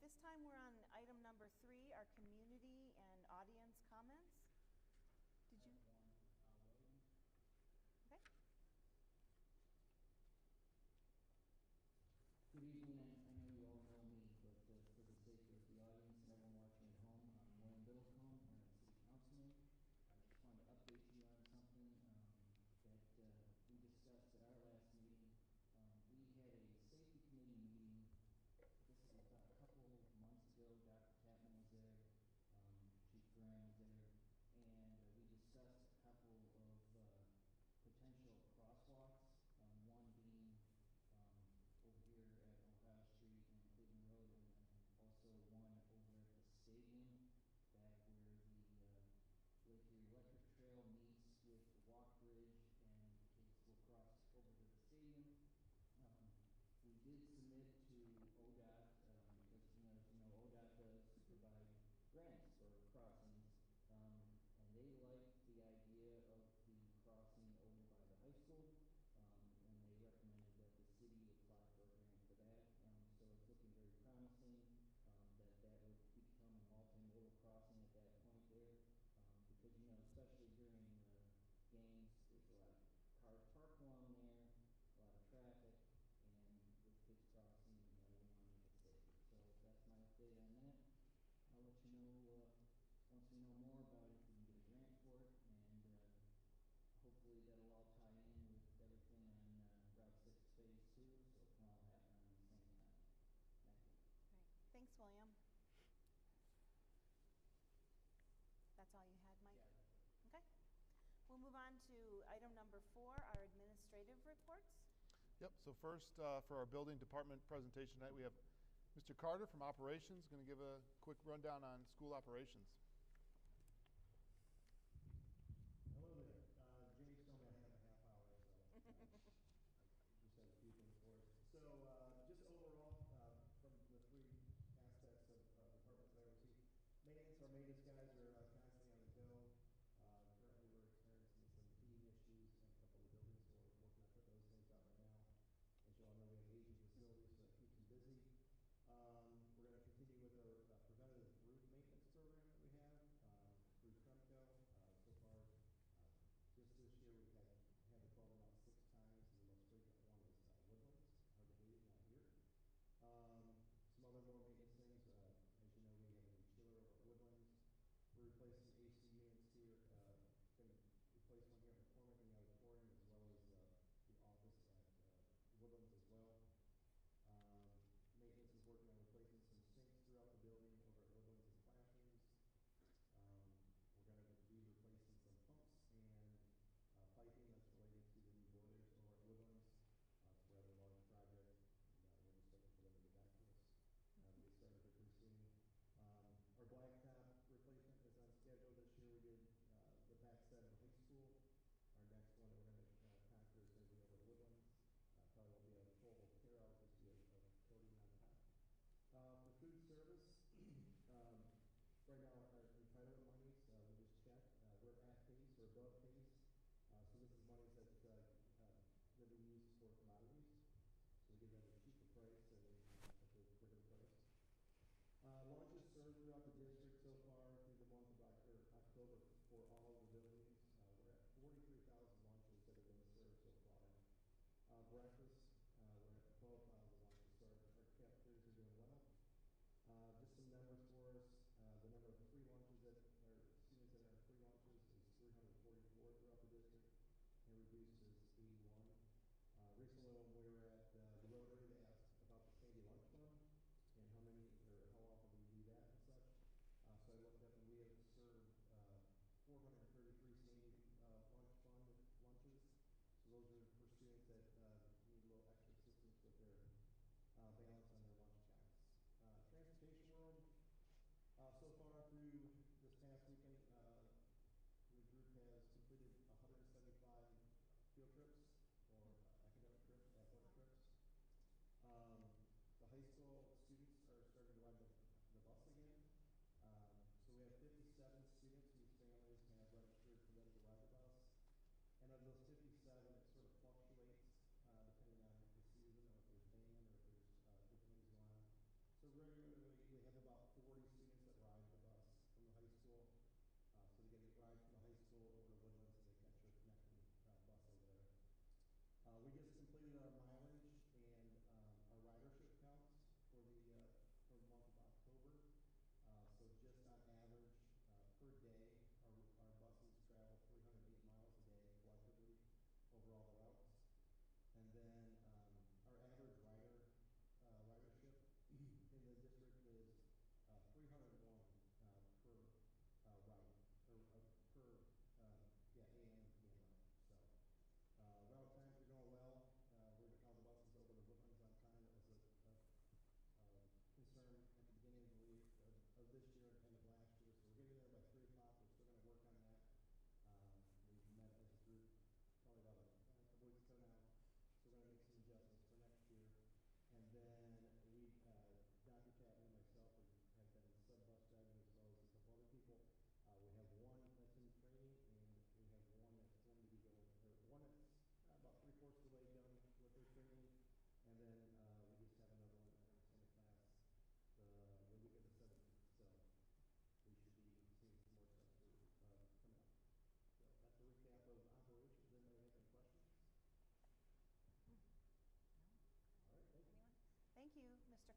This time we're on item number 3, our community and audience comments. Did you? Okay. Good evening. I know you all know me, but for the sake of the audience and everyone watching at home, I'm William Biddlecombe. I'm a city councilman. I just wanted to update you on something that we discussed at our last meeting. We had a safety committee meeting. This was about a couple months ago. Dr. Tapman was there, Chief Graham was there, and we discussed a couple of potential crosswalks. One being over here at Ohio Street and Cleveland Road, and then also one over at the stadium, back where the Lake Erie Electric Trail meets with the walk bridge, and the kids will cross over to the stadium. We did submit to ODOT, because, as you know, ODOT does provide grants for crossings, and they like the idea of the crossing over by the high school. And they recommended that the city apply for a grant for that. So it's looking very promising that would become a multimodal crossing at that point there. Because, especially during the games, there's a lot of cars parked along there, a lot of traffic, and with kids crossing, we want to make it safer. So that's my update on that. I'll let you know once we know more about it, we can get a grant for it, and hopefully that'll all tie in with everything on Route 6 Phase 2, so it can all happen at the same time. Thank you. Great. Thanks, William. That's all you had, Mike? Yeah. Okay. We'll move on to item number 4, our administrative reports. Yep, so first for our building department presentation tonight, we have Mr. Carter from operations going to give a quick rundown on school operations. Hello there. James told me I have a half hour, so I just have a few things for us. So just overall, from the 3 aspects of departments I oversee, maintenance, our maintenance guys are constantly on the go. Currently we're experiencing some heating issues in a couple of the buildings, so we're working on putting those things out right now. As you all know, we have aging facilities, so that keeps them busy. We're going to continue with our preventative roof maintenance program that we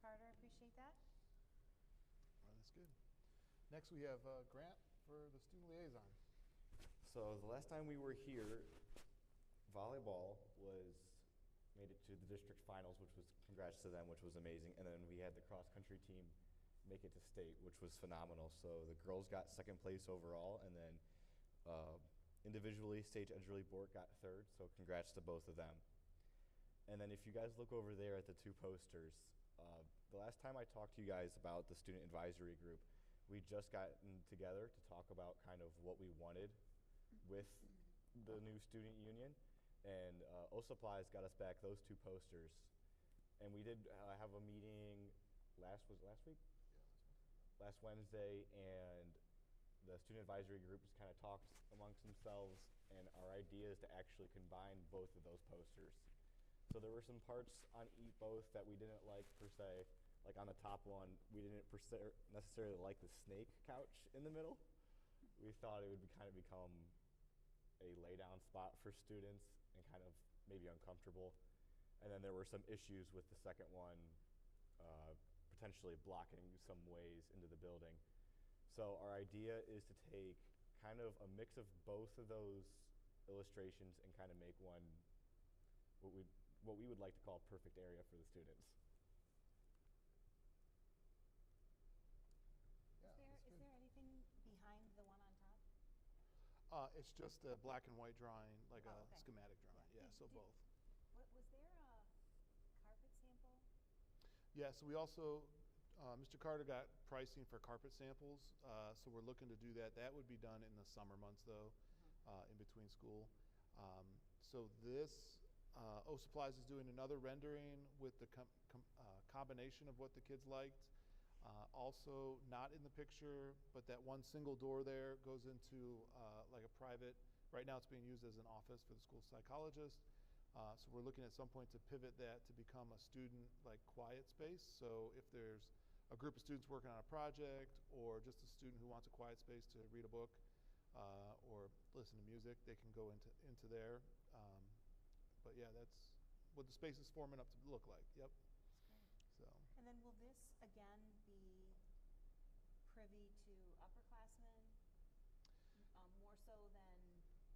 Carter, appreciate that. That's good. Next, we have Grant for the student liaison. So the last time we were here, volleyball made it to the district finals, which was congrats to them, which was amazing. And then we had the cross country team make it to state, which was phenomenal. So the girls got second place overall, and then individually, Sage Edgerly Bork got third. So congrats to both of them. And then if you guys look over there at the two posters, the last time I talked to you guys about the student advisory group, we just gotten together to talk about kind of what we wanted with the new student union. And O Supplies got us back those two posters. And we did have a meeting last week? Last Wednesday, and the student advisory group just kind of talked amongst themselves, and our idea is to actually combine both of those posters. So there were some parts on Eat Both that we didn't like per se. Like on the top one, we didn't necessarily like the snake couch in the middle. We thought it would kind of become a lay down spot for students and kind of maybe uncomfortable. And then there were some issues with the second one, potentially blocking some ways into the building. So our idea is to take kind of a mix of both of those illustrations and kind of make one what we would like to call a perfect area for the students. Yeah, that's Is good. there anything behind the one on top? It's just a black and white drawing, like Oh, a okay. schematic drawing. Yeah, so both. Was there a carpet sample? Yeah, so we also, Mr. Carter got pricing for carpet samples, so we're looking to do that. That would be done in the summer months, though, in between school. So this, O Supplies is doing another rendering with the combination of what the kids liked. Also, not in the picture, but that one single door there goes into like a private, right now it's being used as an office for the school psychologist. So we're looking at some point to pivot that to become a student like quiet space. So if there's a group of students working on a project, or just a student who wants a quiet space to read a book or listen to music, they can go into there. But yeah, that's what the space is forming up to look like. Yep. So. And then will this again be privy to upperclassmen, more so than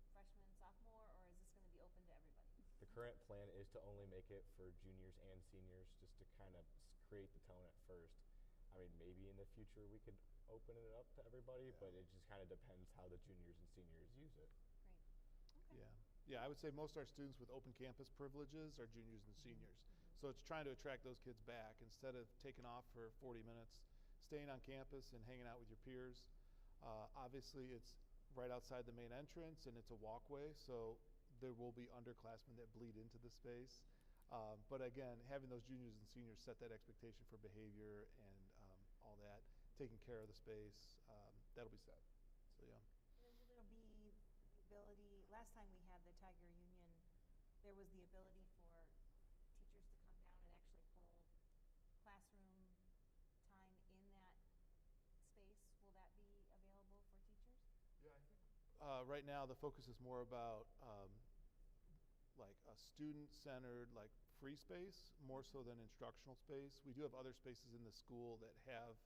freshman, sophomore, or is this going to be open to everybody? The current plan is to only make it for juniors and seniors, just to kind of create the tone at first. I mean, maybe in the future we could open it up to everybody, but it just kind of depends how the juniors and seniors use it. Great. Okay. Yeah. Yeah, I would say most of our students with open campus privileges are juniors and seniors. So it's trying to attract those kids back instead of taking off for 40 minutes, staying on campus and hanging out with your peers. Obviously, it's right outside the main entrance and it's a walkway, so there will be underclassmen that bleed into the space. But again, having those juniors and seniors set that expectation for behavior and all that, taking care of the space, that'll be set. So yeah. And then will there be the ability, last time we had the Tiger Union, there was the ability for teachers to come down and actually pull classroom time in that space. Will that be available for teachers? Yeah, I think right now the focus is more about like a student-centered, like free space, more so than instructional space. We do have other spaces in the school that have,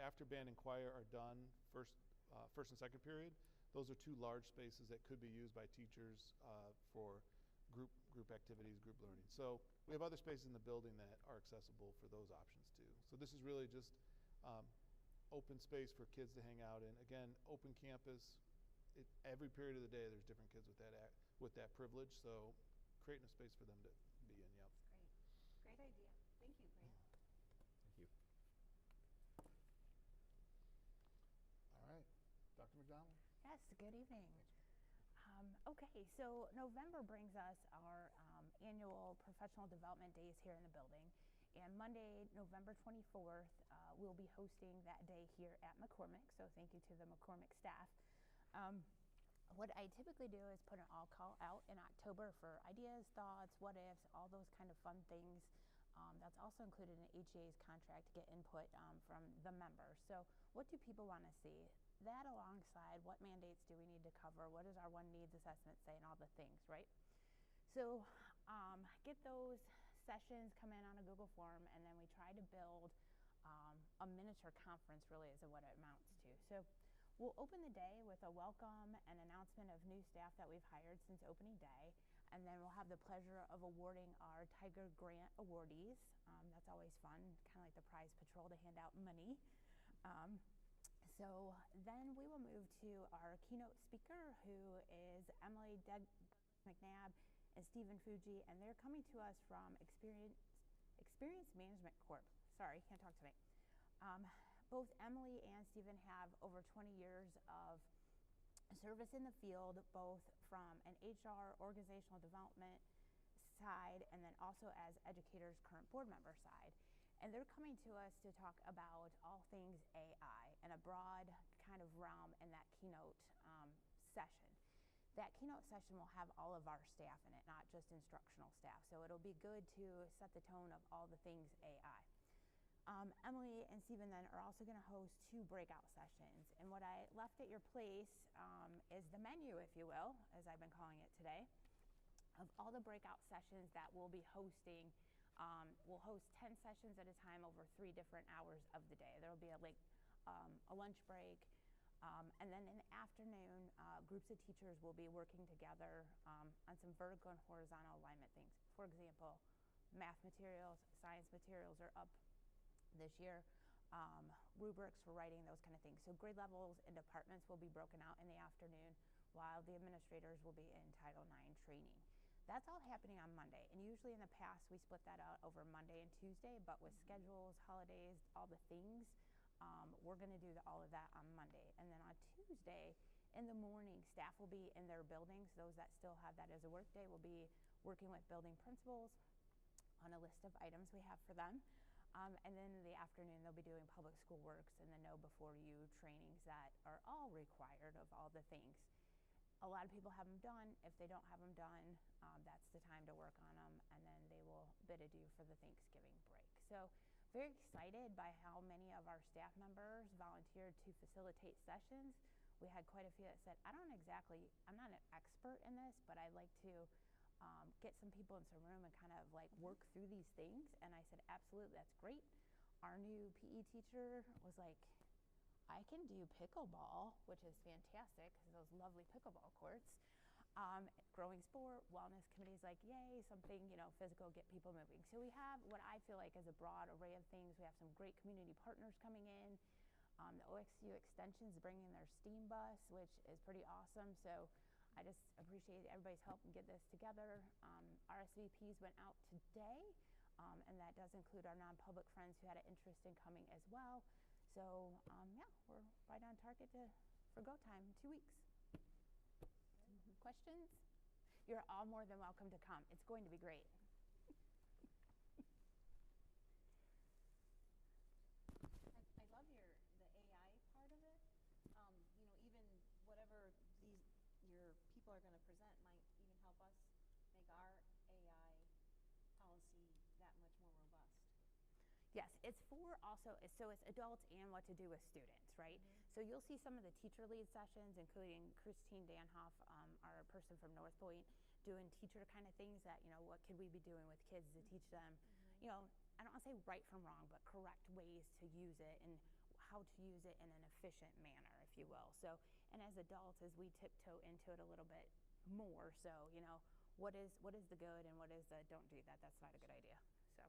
after band and choir are done, first and second period, those are two large spaces that could be used by teachers for group activities, group learning. So we have other spaces in the building that are accessible for those options too. So this is really just open space for kids to hang out in. Again, open campus. Every period of the day, there's different kids with that privilege. So creating a space for them to be in. Yep. Great idea. Thank you, Grant. Thank you. All right, Dr. McDonald. Yes, good evening. Okay, so November brings us our annual professional development days here in the building. And Monday, November 24th, we'll be hosting that day here at McCormick. So thank you to the McCormick staff. What I typically do is put an all call out in October for ideas, thoughts, what ifs, all those kind of fun things. That's also included in HEA's contract to get input from the members. So what do people want to see? That alongside what mandates do we need to cover? What does our one needs assessment say and all the things, right? So get those sessions come in on a Google form, and then we try to build a miniature conference, really, is what it amounts to. So we'll open the day with a welcome and announcement of new staff that we've hired since opening day, and then we'll have the pleasure of awarding our Tiger Grant awardees. That's always fun, kind of like the prize patrol to hand out money. So then we will move to our keynote speaker, who is Emily McNabb and Stephen Fuji, and they're coming to us from Experience Management Corp. Sorry, can't talk tonight. Both Emily and Stephen have over 20 years of service in the field, both from an HR, organizational development side, and then also as educators, current board member side. And they're coming to us to talk about all things AI in a broad kind of realm in that keynote session. That keynote session will have all of our staff in it, not just instructional staff. So it'll be good to set the tone of all the things AI. Emily and Stephen then are also going to host 2 breakout sessions. And what I left at your place is the menu, if you will, as I've been calling it today, of all the breakout sessions that we'll be hosting. We'll host 10 sessions at a time over 3 different hours of the day. There will be a lunch break, and then in the afternoon, groups of teachers will be working together on some vertical and horizontal alignment things. For example, math materials, science materials are up this year, rubrics for writing, those kind of things. So grade levels and departments will be broken out in the afternoon, while the administrators will be in Title IX training. That's all happening on Monday, and usually in the past we split that out over Monday and Tuesday, but with schedules, holidays, all the things, we're going to do all of that on Monday. And then on Tuesday in the morning, staff will be in their buildings. Those that still have that as a work day will be working with building principals on a list of items we have for them. And then in the afternoon, they'll be doing public school works and the Know Before You trainings that are all required of all the things. A lot of people have them done. If they don't have them done, that's the time to work on them, and then they will bid adieu for the Thanksgiving break. So very excited by how many of our staff members volunteered to facilitate sessions. We had quite a few that said, I'm not an expert in this, but I'd like to get some people in some room and kind of like work through these things. And I said, absolutely, that's great. Our new PE teacher was like, I can do pickleball, which is fantastic, those lovely pickleball courts. Growing sport, wellness committee's like, yay, something, physical, get people moving. So we have what I feel like is a broad array of things. We have some great community partners coming in. The OXU Extension's bringing their STEAM bus, which is pretty awesome. So I just appreciate everybody's help and get this together. RSVPs went out today, and that does include our non-public friends who had an interest in coming as well. So, yeah, we're right on target for go time in 2 weeks. Questions? You're all more than welcome to come. It's going to be great. I love the AI part of it. Even whatever your people are going to present might even help us make our AI policy that much more robust. Yes, it's for also, so it's adults and what to do with students, right? So you'll see some of the teacher lead sessions, including Christine Danhoff, our person from North Point, doing teacher kind of things that, what could we be doing with kids to teach them, I don't want to say right from wrong, but correct ways to use it and how to use it in an efficient manner, if you will. So, and as adults, as we tiptoe into it a little bit more, so, what is the good and what is the don't do that, that's not a good idea, so.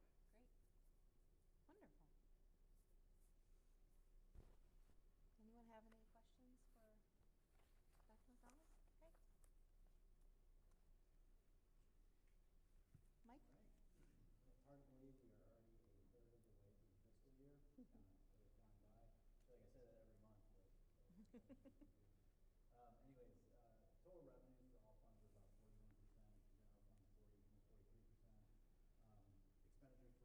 Wonderful. Anyone have any questions for Dr. Gonzalez? Okay. Mike? All right. It's hard to believe we are already a third of the way through the fiscal year. It has gone by. I feel like I say that every month, but anyways, total revenues for all funds are about 41%, general fund 40, almost 43%. Expenditures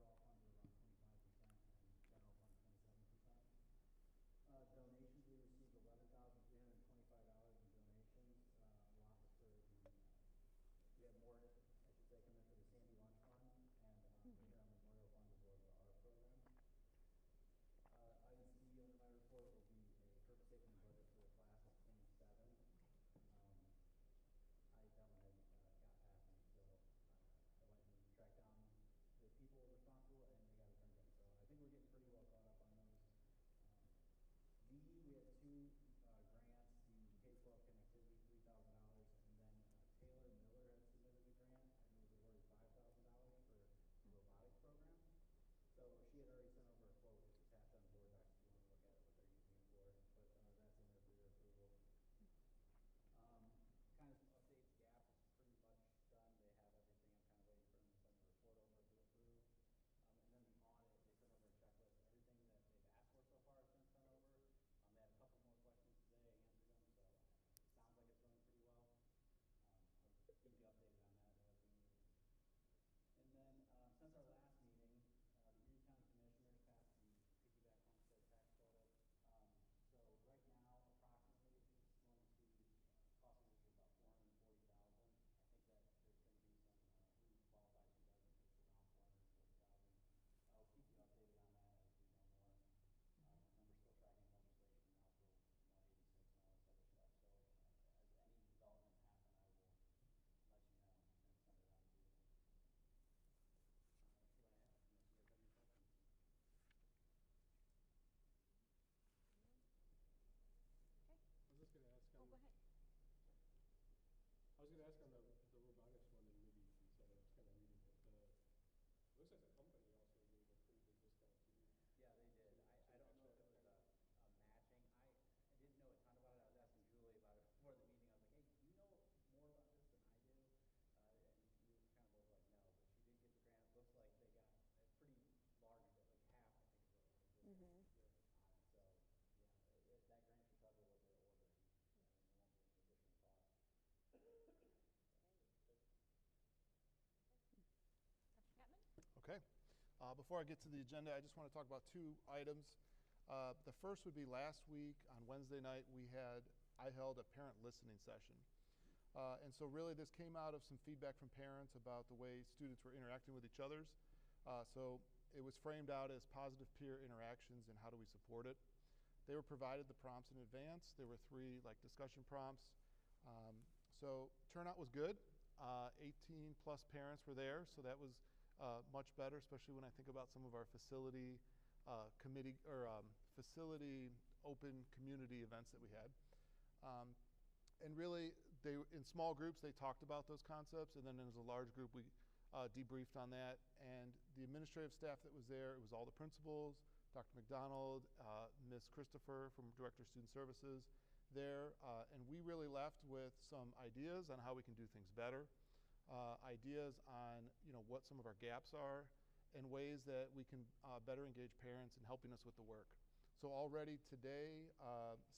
Before I get to the agenda, I just want to talk about two items. The first would be last week on Wednesday night, I held a parent listening session. And so really this came out of some feedback from parents about the way students were interacting with each others. So it was framed out as positive peer interactions and how do we support it. They were provided the prompts in advance. There were 3 discussion prompts. So turnout was good. 18 plus parents were there, so that was much better, especially when I think about some of our facility committee or facility open community events that we had. And really, in small groups, they talked about those concepts, and then as a large group, we debriefed on that. And the administrative staff that was there, it was all the principals, Dr. McDonald, Ms. Christopher from Director of Student Services there, and we really left with some ideas on how we can do things better, ideas on what some of our gaps are, and ways that we can better engage parents in helping us with the work. So already today,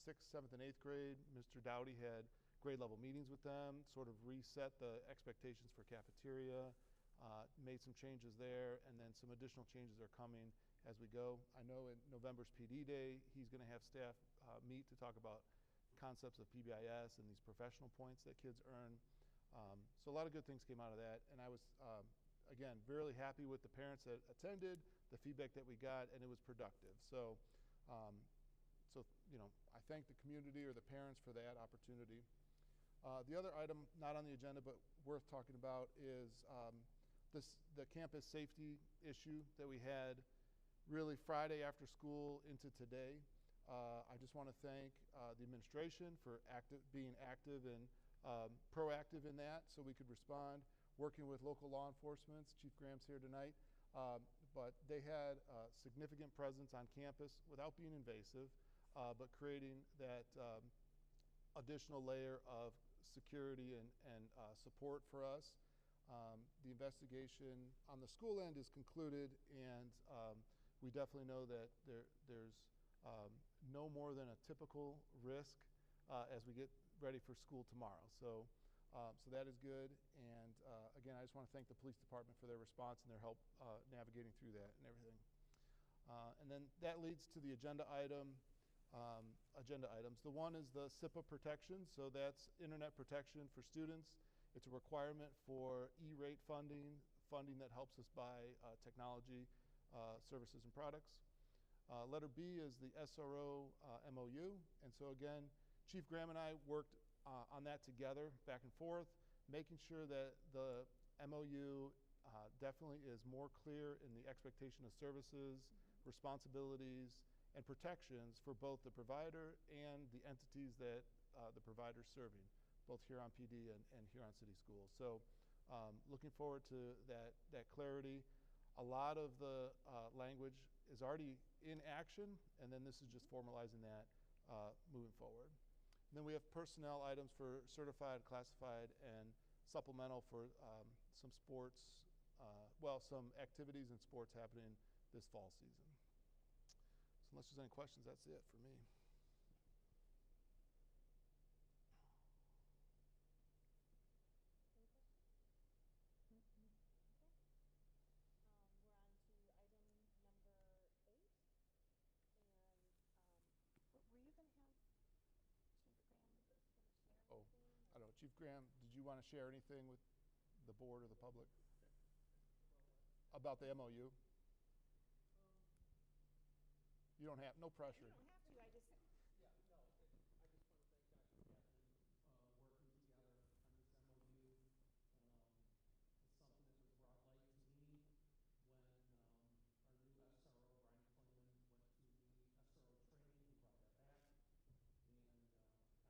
6th, 7th, and 8th grade, Mr. Dowdy had grade level meetings with them, sort of reset the expectations for cafeteria, made some changes there, and then some additional changes are coming as we go. I know in November's PD Day, he's going to have staff meet to talk about concepts of PBIS and these professional points that kids earn. So a lot of good things came out of that, and I was, again, really happy with the parents that attended, the feedback that we got, and it was productive. So, I thank the community or the parents for that opportunity. The other item not on the agenda but worth talking about is the campus safety issue that we had really Friday after school into today. I just want to thank the administration for being active and proactive in that so we could respond, working with local law enforcement. Chief Graham's here tonight. But they had a significant presence on campus without being invasive, but creating that additional layer of security and support for us. The investigation on the school end is concluded, and we definitely know that there's no more than a typical risk as we get ready for school tomorrow. So that is good, and again, I just want to thank the police department for their response and their help navigating through that and everything. And then that leads to the agenda items. The one is the SIPA protection, so that's internet protection for students. It's a requirement for E-rate funding that helps us buy technology, services, and products. Letter B is the SRO MOU, and so again, Chief Graham and I worked on that together, back and forth, making sure that the MOU definitely is more clear in the expectation of services, responsibilities, and protections for both the provider and the entities that the provider's serving, both Huron PD and Huron City Schools. So looking forward to that clarity. A lot of the language is already in action, and then this is just formalizing that moving forward. And then we have personnel items for certified, classified, and supplemental for some sports, some activities and sports happening this fall season. So unless there's any questions, that's it for me. We're on to item number 8, and Were you going to have Chief Graham was going to share Oh, anything? I don't know. Chief Graham, did you want to share anything with the board or the public about the MOU? You don't have, no pressure. you don't have to. I just Yeah, no, I just want to thank Dr. Kaplan, working together on this MOU. It's something that was brought light to me when our new SRO, Brian Klinman, went to the SRO training. He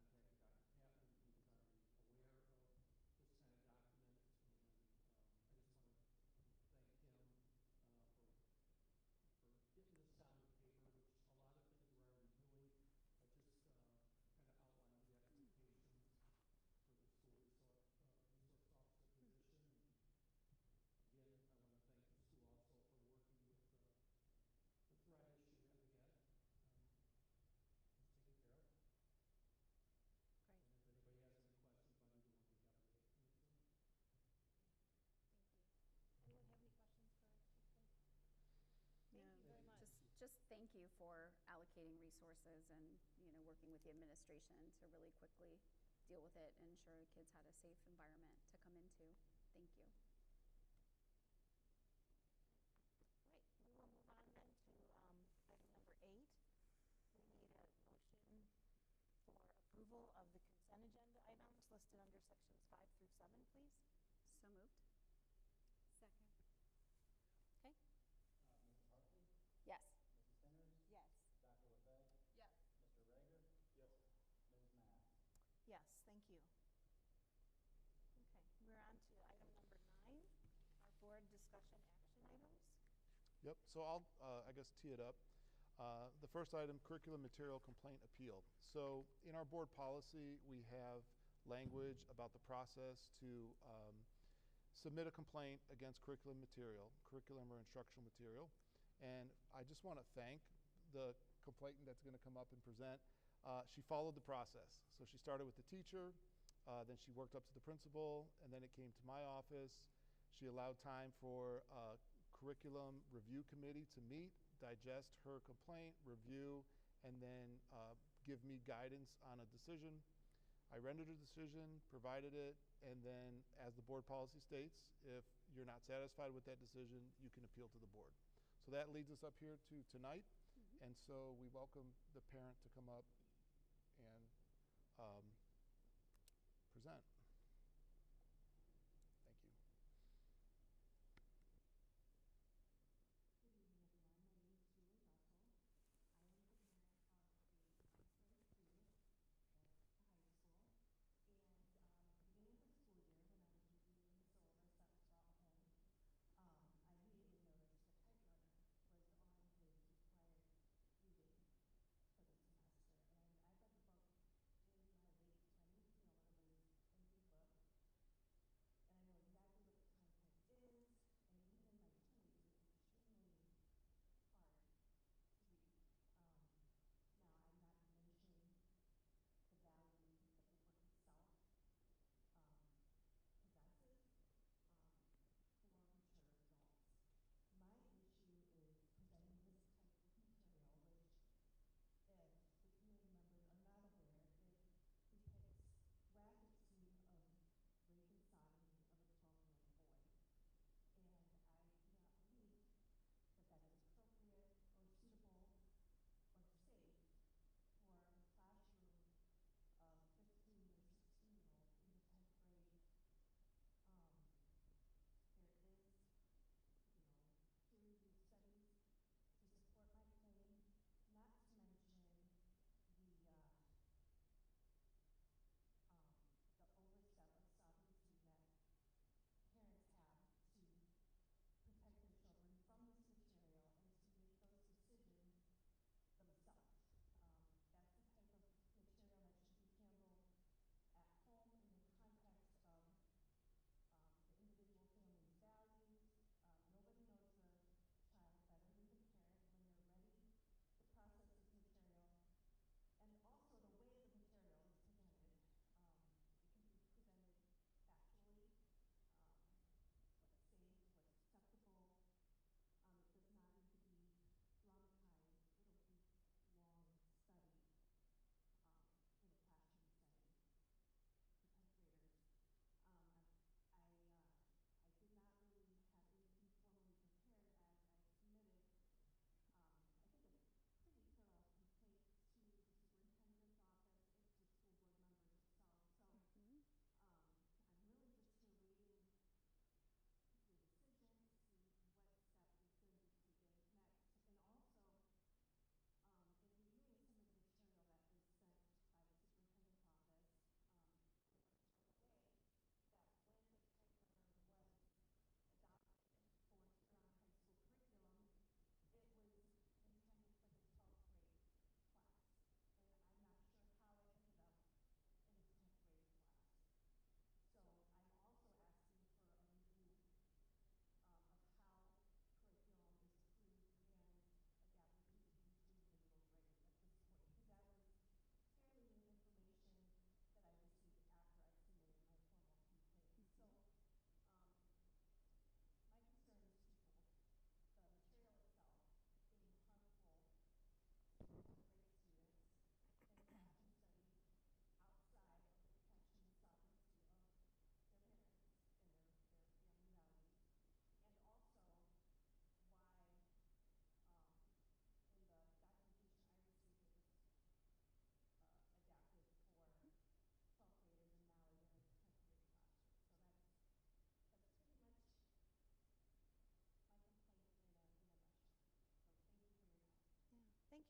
brought that back and contacted Dr. Kaplan. He was already aware of this kind of document, and I just want to thank him for getting this down to paper, which a lot of things were already you for allocating resources and, working with the administration to really quickly deal with it and ensure kids had a safe environment to come into. Thank you. Right, we will move on then to item number 8. We need a motion for approval of the consent agenda items listed under sections 5 through 7, please. So moved. Second. Okay. Mrs. Hartley? Yes. Mrs. Sinners? Yes. Dr. LaFay? Yes. Mr. Rager? Yes. Mrs. Mass? Yes, thank you. Okay, we're on to item number 9, our board discussion action items. Yep, so I'll, I guess, tee it up. The first item, curriculum material complaint appeal. So in our board policy, we have language about the process to submit a complaint against curriculum or instructional material. And I just want to thank the complainant that's going to come up and present. She followed the process. So she started with the teacher, then she worked up to the principal, and then it came to my office. She allowed time for a curriculum review committee to meet, digest her complaint, review, and then give me guidance on a decision. I rendered a decision, provided it, and then as the board policy states, if you're not satisfied with that decision, you can appeal to the board. So that leads us up here to tonight. And so we welcome the parent to come up and present. Thank you. Good evening, everyone. My name is Julie Russell. I am the parent of a 6th grade student at the high school. And the beginning of the school year, when I was reviewing the syllabus that was brought home, I immediately noticed the typewriter was on his required reading for the semester. And I read the book in my late 20s, when I was in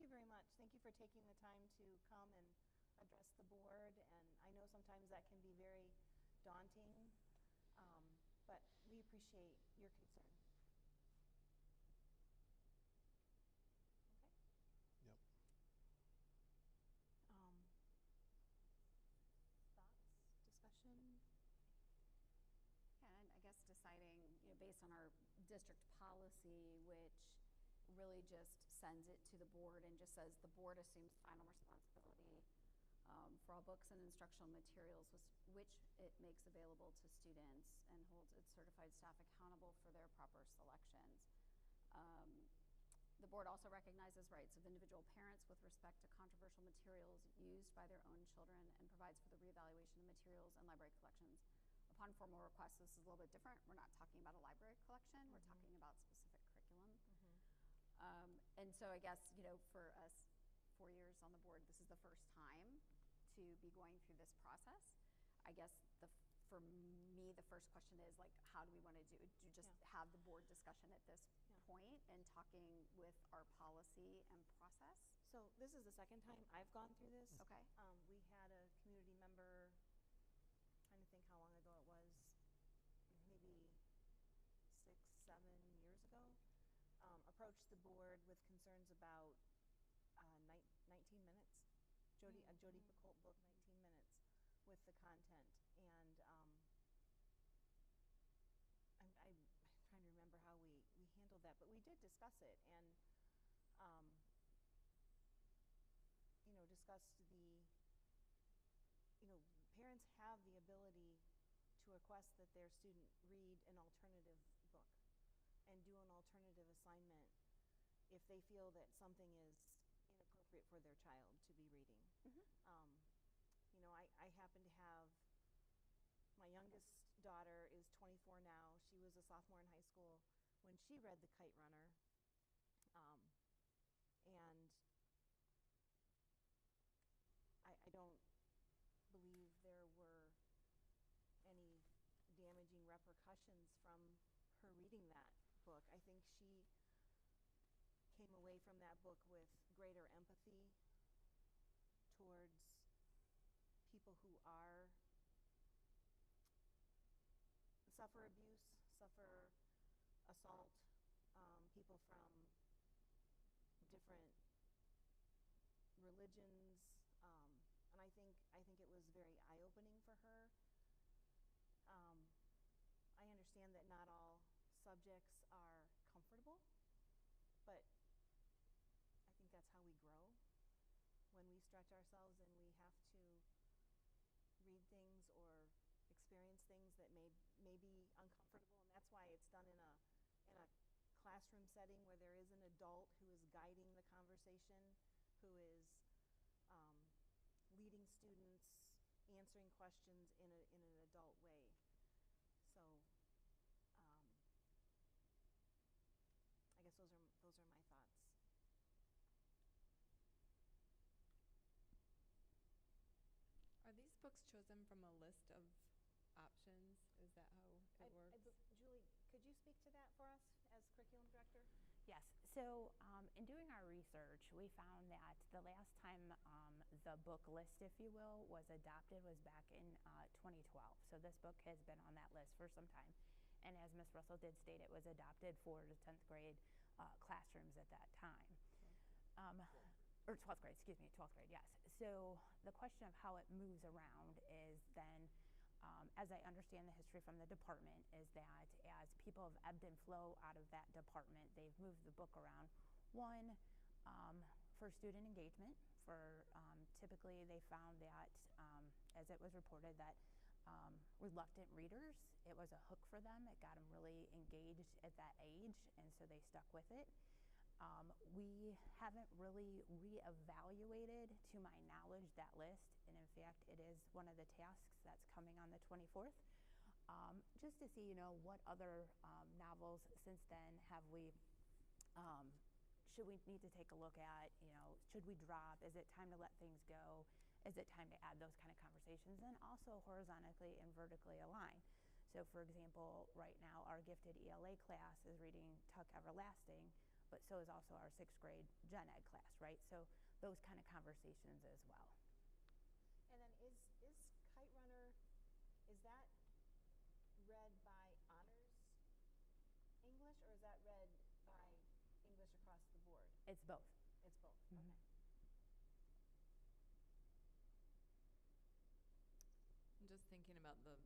you very much. Thank you for taking the time to come and address the board. And I know sometimes that can be very daunting, but we appreciate your concern. Okay. Yep. Thoughts, discussion? Yeah, and I guess deciding, based on our district policy, which really just sends it to the board and just says the board assumes final responsibility for all books and instructional materials, which it makes available to students, and holds its certified staff accountable for their proper selections. The board also recognizes rights of individual parents with respect to controversial materials used by their own children, and provides for the reevaluation of materials and library collections upon formal request. This is a little bit different. We're not talking about a library collection. We're talking about specific curriculum. And so I guess, for us 4 years on the board, this is the first time to be going through this process. I guess for me, the first question is, like, how do we want to do just have the board discussion at this point, and talking with our policy and process? So this is the second time I've gone through this. Okay. We had a community member, trying to think how long ago it was, maybe 6, 7 years ago, approached the board with concerns about 19 minutes. Jody Picoult book, 19 minutes, with the content. And I'm trying to remember how we handled that, but we did discuss it, and discussed parents have the ability to request that their student read an alternative book and do an alternative assignment if they feel that something is inappropriate for their child to be reading. I happen to have, my youngest daughter is 24 now. She was a sophomore in high school when she read The Kite Runner. And I don't believe there were any damaging repercussions from her reading that book. I think she came away from that book with greater empathy towards people who suffer abuse, suffer assault, people from different religions, and I think it was very eye-opening for her. I understand that not all subjects are comfortable, but I think that's how we grow, when we stretch ourselves and we have to read things or experience things that may be uncomfortable. And that's why it's done in a classroom setting where there is an adult who is guiding the conversation, who is leading students, answering questions in an adult way. So I guess those are my thoughts. Are these books chosen from a list of options? Is that how it works? Julie, could you speak to that for us as curriculum director? Yes. So in doing our research, we found that the last time the book list, if you will, was adopted was back in 2012. So this book has been on that list for some time. And as Ms. Russell did state, it was adopted for the 10th grade classrooms at that time. Or 12th grade, excuse me, 12th grade, yes. So the question of how it moves around is then, as I understand the history from the department, is that as people have ebbed and flow out of that department, they've moved the book around. One, for student engagement, typically they found that, as it was reported, that reluctant readers, it was a hook for them. It got them really engaged at that age, and so they stuck with it. We haven't really reevaluated, to my knowledge, that list, and in fact, it is one of the tasks that's coming on the 24th, just to see, what other novels since then have we, should we need to take a look at, should we drop, is it time to let things go, is it time to add those kind of conversations, and also horizontally and vertically align. So for example, right now our gifted ELA class is reading Tuck Everlasting. but so is also our 6th grade gen ed class, right? So those kind of conversations as well. And then is Kite Runner, is that read by honors English, or is that read by English across the board? It's both. It's both, Mhm. okay. I'm just thinking about the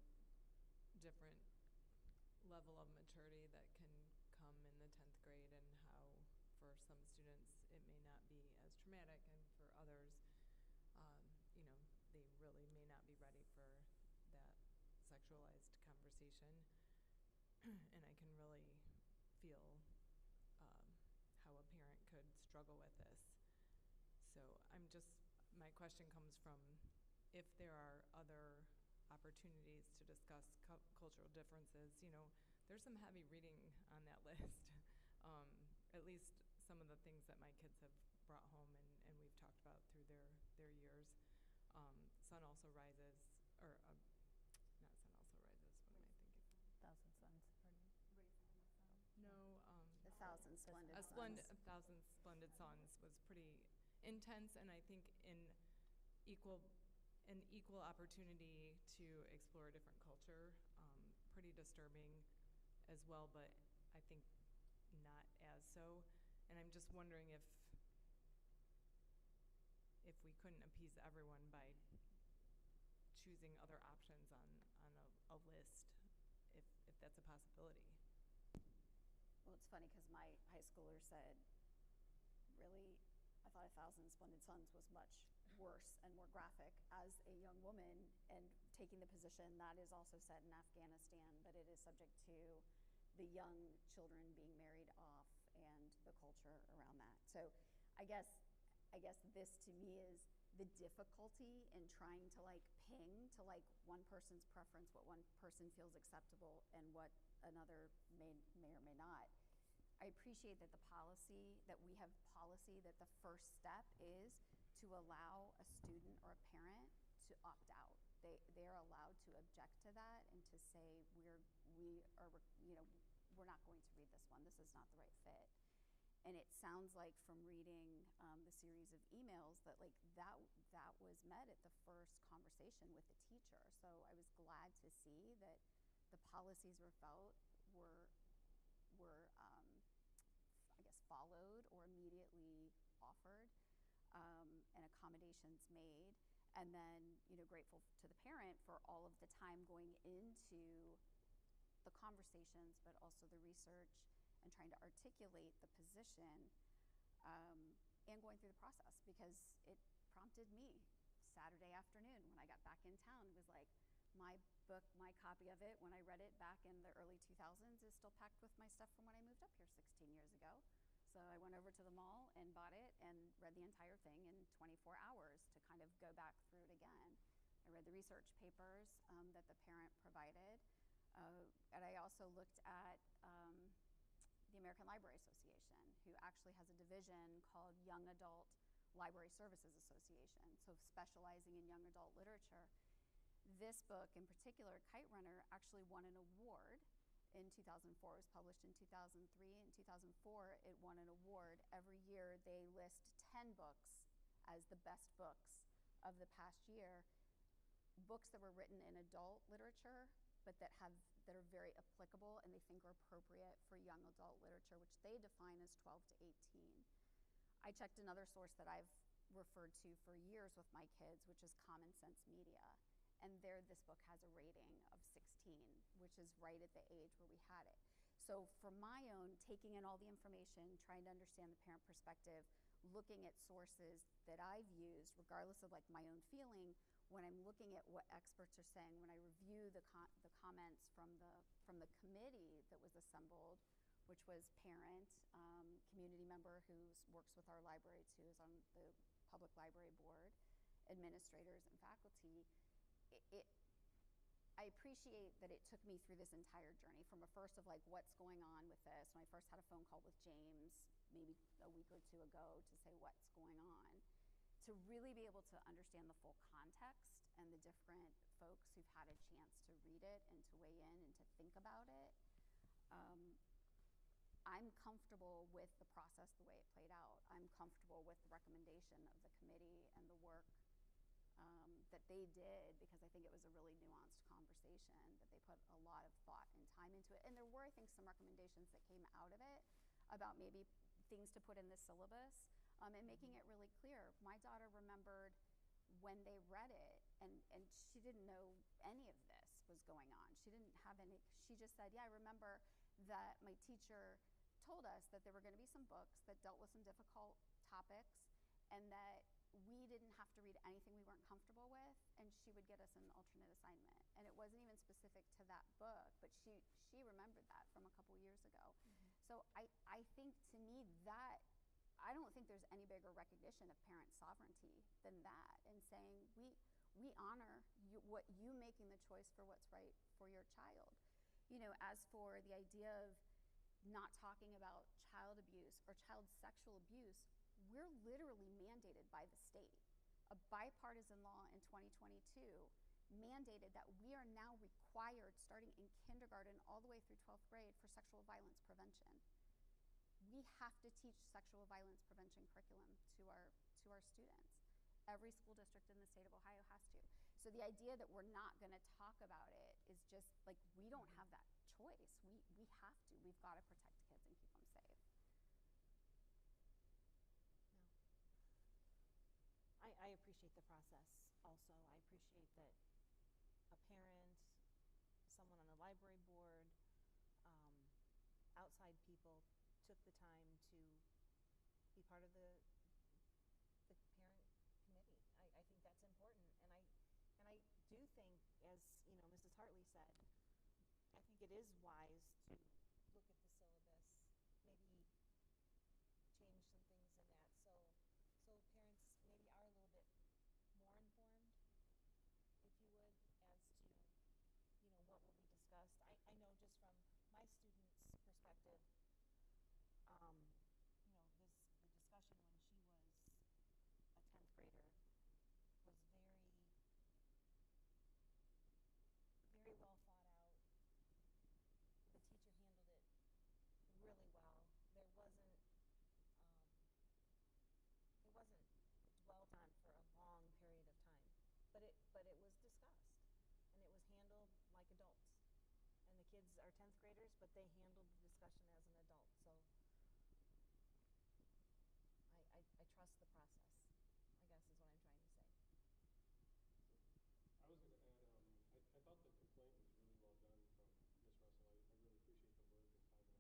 different level of maturity that can come in the 10th grade and how for some students it may not be as traumatic, and for others, you know, they really may not be ready for that sexualized conversation. And I can really feel how a parent could struggle with this. So my question comes from, if there are other opportunities to discuss cultural differences, you know, there's some heavy reading on that list. At least some of the things that my kids have brought home and we've talked about through their years. Sun Also Rises, or not Sun Also Rises, what am I thinking? Thousand Suns, pardon me. No, A Thousand Splendid A Suns. Thousand Splendid Suns was pretty intense, and I think an equal opportunity to explore a different culture. Pretty disturbing as well, but I think not as so. And I'm just wondering if we couldn't appease everyone by choosing other options on a list, if that's a possibility. Well, it's funny because my high schooler said, really, I thought A Thousand Splendid Suns was much worse and more graphic as a young woman, and taking the position that is also set in Afghanistan, but it is subject to the young children being married off and the culture around that. So I guess this to me is the difficulty in trying to like ping to like one person's preference, what one person feels acceptable and what another may or may not. I appreciate that we have policy that the first step is to allow a student or a parent to opt out. They're allowed to object to that and to say we're not going to read this one. This is not the right fit. And it sounds like from reading the series of emails that like that was met at the first conversation with the teacher. So I was glad to see that the policies were I guess followed or immediately offered, and accommodations made. And then, you know, grateful to the parent for all of the time going into the conversations, but also the research and trying to articulate the position, and going through the process, because it prompted me Saturday afternoon when I got back in town. It was like, my book, my copy of it, when I read it back in the early 2000s, is still packed with my stuff from when I moved up here 16 years ago. So I went over to the mall and bought it and read the entire thing in 24 hours to kind of go back through it again. I read the research papers that the parent provided, and I also looked at the American Library Association, who actually has a division called Young Adult Library Services Association, so specializing in young adult literature. This book in particular, Kite Runner, actually won an award in 2004. It was published in 2003. In 2004, it won an award. Every year they list 10 books as the best books of the past year, books that were written in adult literature, but that are very applicable and they think are appropriate for young adult literature, which they define as 12 to 18. I checked another source that I've referred to for years with my kids, which is Common Sense Media. And there, this book has a rating of 16, which is right at the age where we had it. So for my own, taking in all the information, trying to understand the parent perspective, looking at sources that I've used, regardless of like my own feeling, when I'm looking at what experts are saying, when I review the comments from the committee that was assembled, which was parent, community member who works with our library too, is on the public library board, administrators and faculty, I appreciate that it took me through this entire journey from a first of like, what's going on with this? When I first had a phone call with James, maybe a week or two ago, to say what's going on, to really be able to understand the full context and the different folks who've had a chance to read it and to weigh in and to think about it. I'm comfortable with the process the way it played out. I'm comfortable with the recommendation of the committee and the work that they did, because I think it was a really nuanced conversation, that they put a lot of thought and time into it. And there were, I think, some recommendations that came out of it about maybe things to put in the syllabus, and making it really clear. My daughter remembered when they read it, and she didn't know any of this was going on. She didn't have any, she just said, yeah, I remember that my teacher told us that there were going to be some books that dealt with some difficult topics, and that we didn't have to read anything we weren't comfortable with, and she would get us an alternate assignment. And it wasn't even specific to that book, but she remembered that from a couple years ago. So I think, to me, that, I don't think there's any bigger recognition of parent sovereignty than that, and saying we honor you, what you making the choice for what's right for your child. You know, as for the idea of not talking about child abuse or child sexual abuse, we're literally mandated by the state. A bipartisan law in 2022 mandated that we are now required, starting in kindergarten all the way through 12th grade, for sexual violence prevention. We have to teach sexual violence prevention curriculum to our students. Every school district in the state of Ohio has to. So the idea that we're not going to talk about it is just like, we don't have that choice. We have to. We've got to protect kids and keep them safe. I appreciate the process also. I appreciate that a parent, someone on the library board, outside people took the time to be part of the parent committee. I think that's important, and I do think, as you know, Mrs. Hartley said, I think it is wise to look at the syllabus, maybe change some things in that, so parents maybe are a little bit more informed, if you would, as to, you know, what will be discussed. I know just from my student's perspective, you know, the discussion when she was a 10th grader was very well thought out. The teacher handled it really well. There wasn't dwelt on for a long period of time, but it was discussed, and it was handled like adults. And the kids are 10th graders, but they handled the discussion as an adult. So I trust the process, I guess, is what I'm trying to say. I was going to add, I thought the complaint was really well done from Ms. Russell. I really appreciate the work and time and effort she put into that.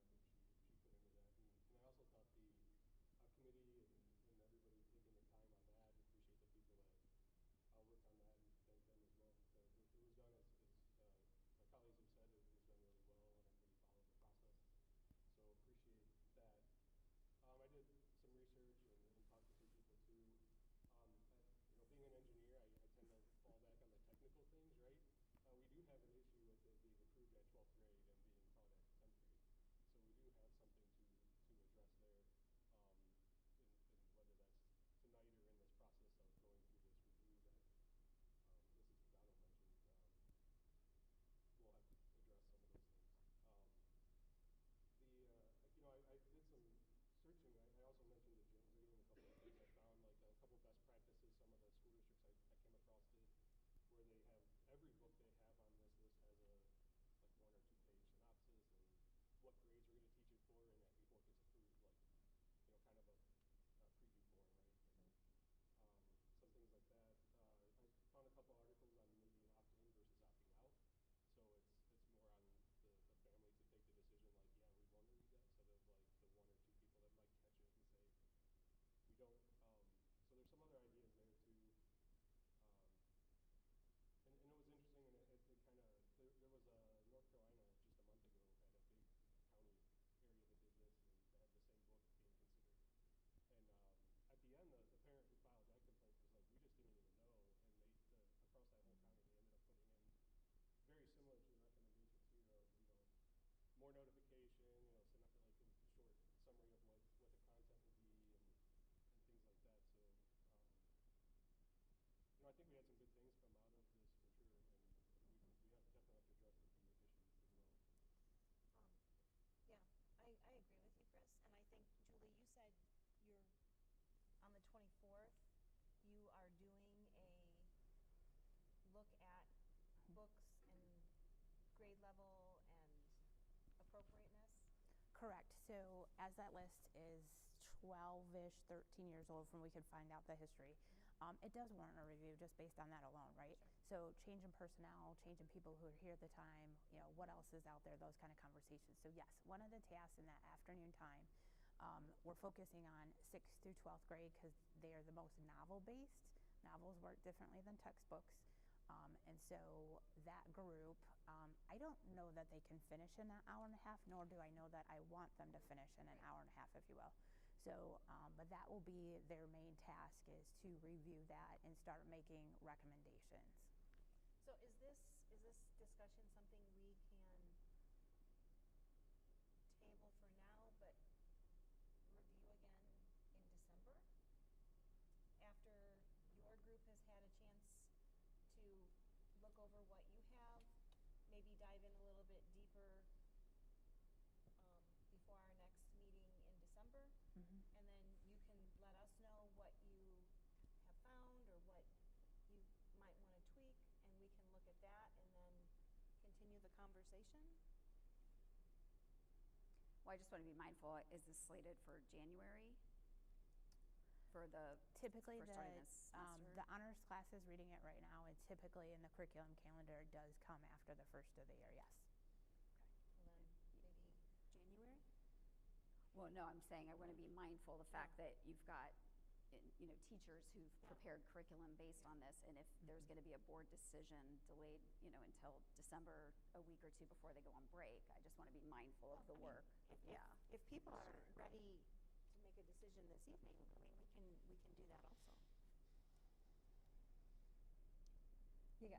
And I also thought the committee and everybody taking their time on that, and appreciate the people that worked on that, and thank them as well, because it was done, as my colleagues have said, it was done really well, and everybody followed the process. So appreciate level and appropriateness? Correct. So as that list is 12-ish, 13 years old from when we could find out the history, it does warrant a review just based on that alone, right? So change in personnel, change in people who are here at the time, what else is out there, those kind of conversations. So yes, one of the tasks in that afternoon time, we're focusing on 6th through 12th grade because they are the most novel-based. Novels work differently than textbooks. And so that group, I don't know that they can finish in that hour and a half, nor do I know that I want them to finish in an hour and a half, if you will. So, but that will be their main task, is to review that and start making recommendations. So is this discussion something we can table for now, but review again in December? After your group has had a chance to look over what you have, maybe dive in a little bit deeper before our next meeting in December, and then you can let us know what you have found or what you might want to tweak, and we can look at that and then continue the conversation. Well, I just want to be mindful, is this slated for January? For the Typically, for starting this semester? the honors class is reading it right now, and typically in the curriculum calendar does come after the first of the year, yes. Well, then maybe January? Well, no, I'm saying I want to be mindful of the fact that you've got, teachers who've prepared curriculum based on this, and if there's going to be a board decision delayed, until December, a week or two before they go on break, I just want to be mindful of the work. If people are ready to make a decision this evening, we can do that also. Yeah,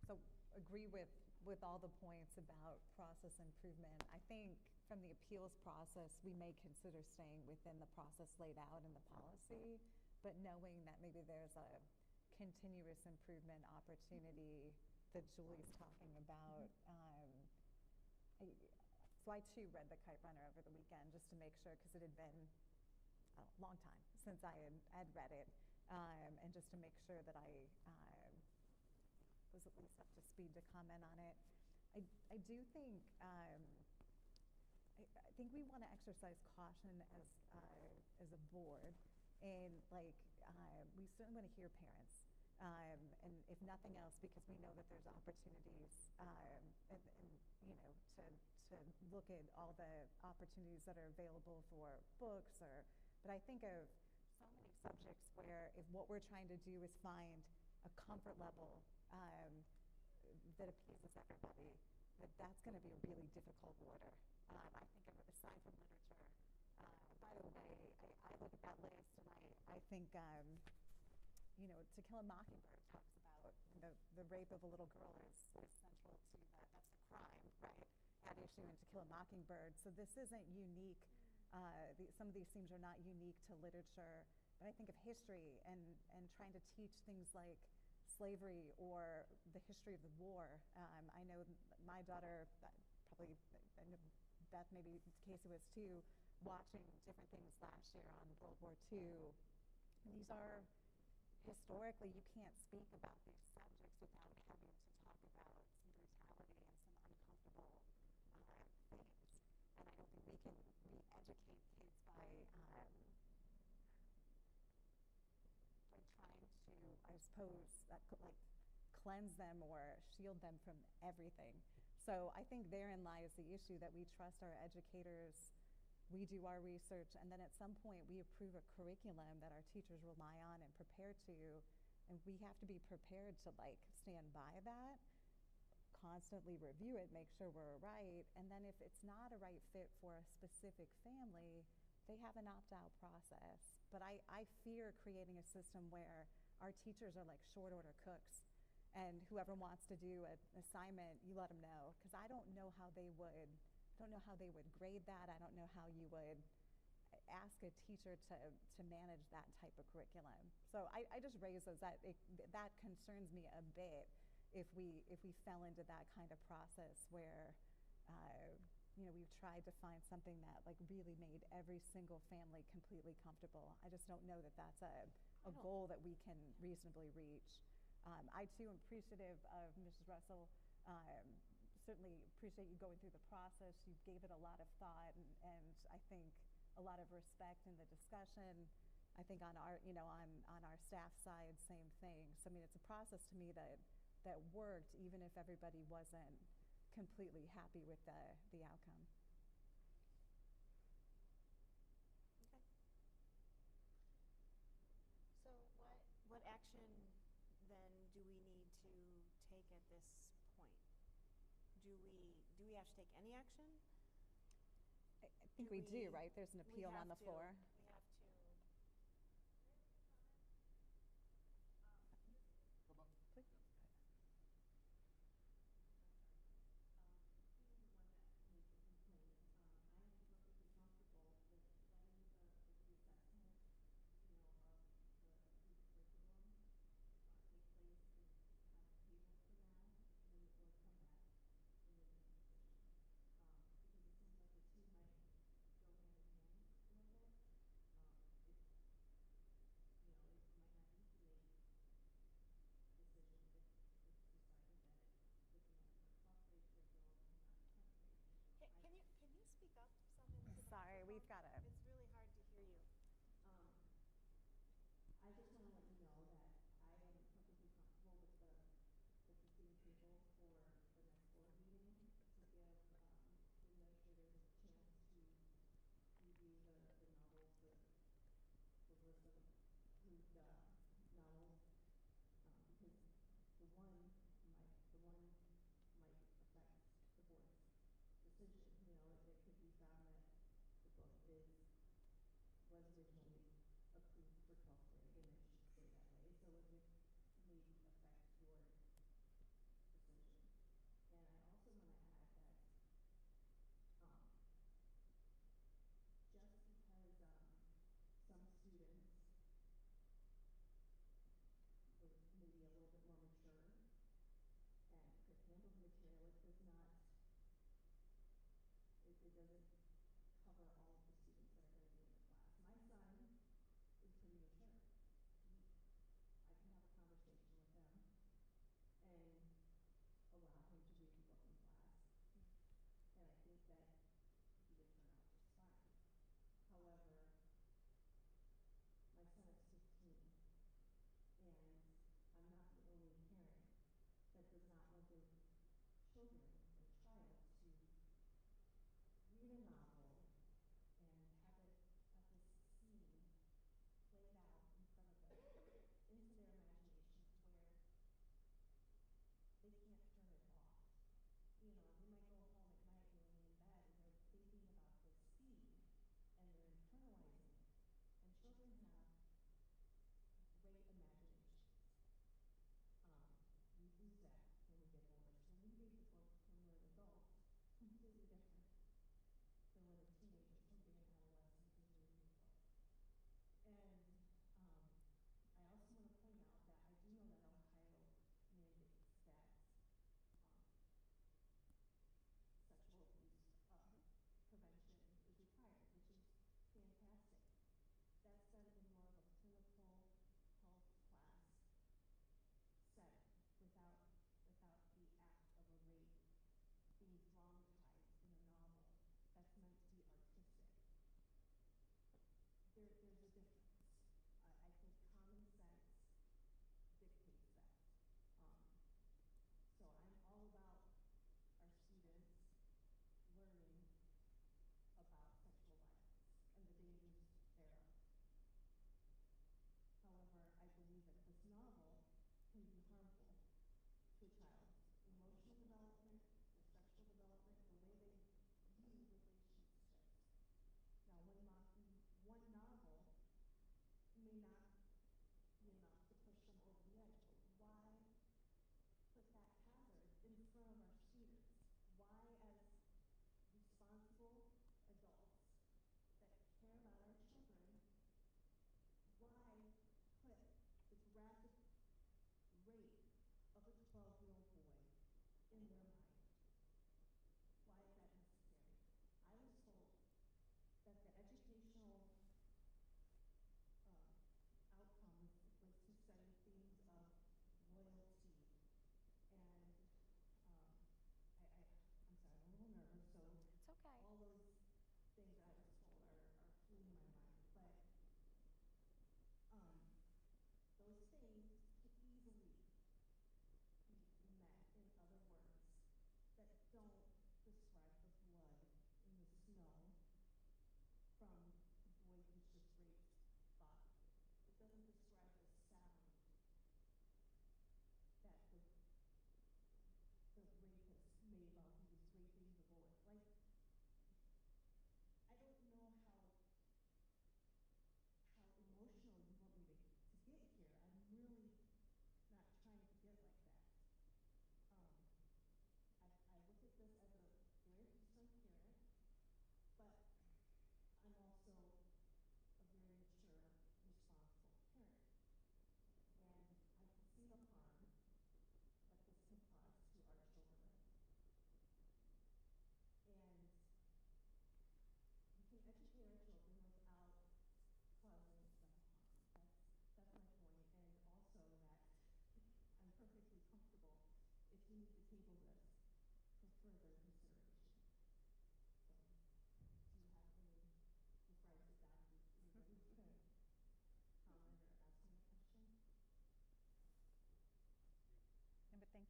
so agree with all the points about process improvement. I think from the appeals process, we may consider staying within the process laid out in the policy, but knowing that maybe there's a continuous improvement opportunity that Julie's talking about. So I too read The Kite Runner over the weekend just to make sure, because it had been a long time since I had read it, and just to make sure that I was at least up to speed to comment on it. I do think I think we want to exercise caution as a board, and we certainly want to hear parents, and if nothing else, because we know that there's opportunities, and to look at all the opportunities that are available for books, but I think of so many subjects where if what we're trying to do is find a comfort level that appeases everybody, that's going to be a really difficult order. I think of, aside from literature, by the way, I look at that list and I think, To Kill a Mockingbird talks about the rape of a little girl is central to that. That's the crime, right, at issue in To Kill a Mockingbird. So this isn't unique. Some of these themes are not unique to literature, but I think of history and trying to teach things like slavery or the history of the war. I know my daughter, probably, I know Beth, maybe Casey was too, watching different things last year on World War II. These are, historically, you can't speak about these subjects without having to talk about some brutality and some uncomfortable things. And I don't think we can re-educate kids by trying to, I suppose, cleanse them or shield them from everything. So I think therein lies the issue, that we trust our educators, we do our research, and then at some point we approve a curriculum that our teachers rely on and prepare to, and we have to be prepared to stand by that, constantly review it, make sure we're right, and then if it's not a right fit for a specific family, they have an opt-out process. But I fear creating a system where our teachers are like short order cooks, and whoever wants to do an assignment, you let them know, because I don't know how they would grade that. I don't know how you would ask a teacher to manage that type of curriculum. So I just raise those. That concerns me a bit if we fell into that kind of process where we've tried to find something that really made every single family completely comfortable. I just don't know that that's a goal that we can reasonably reach. I too am appreciative of Mrs. Russell certainly appreciate you going through the process. You gave it a lot of thought and I think a lot of respect in the discussion. I think on our, on our staff side, same thing. So I mean, it's a process to me that worked, even if everybody wasn't completely happy with the outcome. Okay. So what action then do we need to take at this point? Do we have to take any action? I think we do, right? There's an appeal on the floor. We have to. Please. Being the one that made the complaint, I am perfectly comfortable with letting the reassessment, of the new curriculum take place and kind of table for now, and then the board come back and make a decision. Because it seems like the two might go hand in hand a little bit.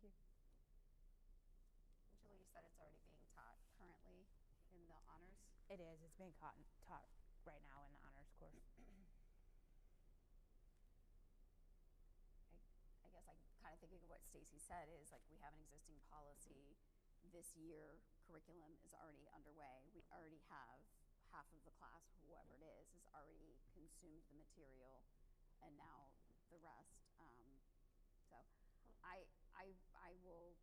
you. Julie, you said it's already being taught currently in the honors? It is. It's being taught right now in the honors course. I guess I'm kind of thinking of what Stacy said is like we have an existing policy. This year curriculum is already underway. We already have half of the class, whoever it is already consumed the material, and now the rest. So I will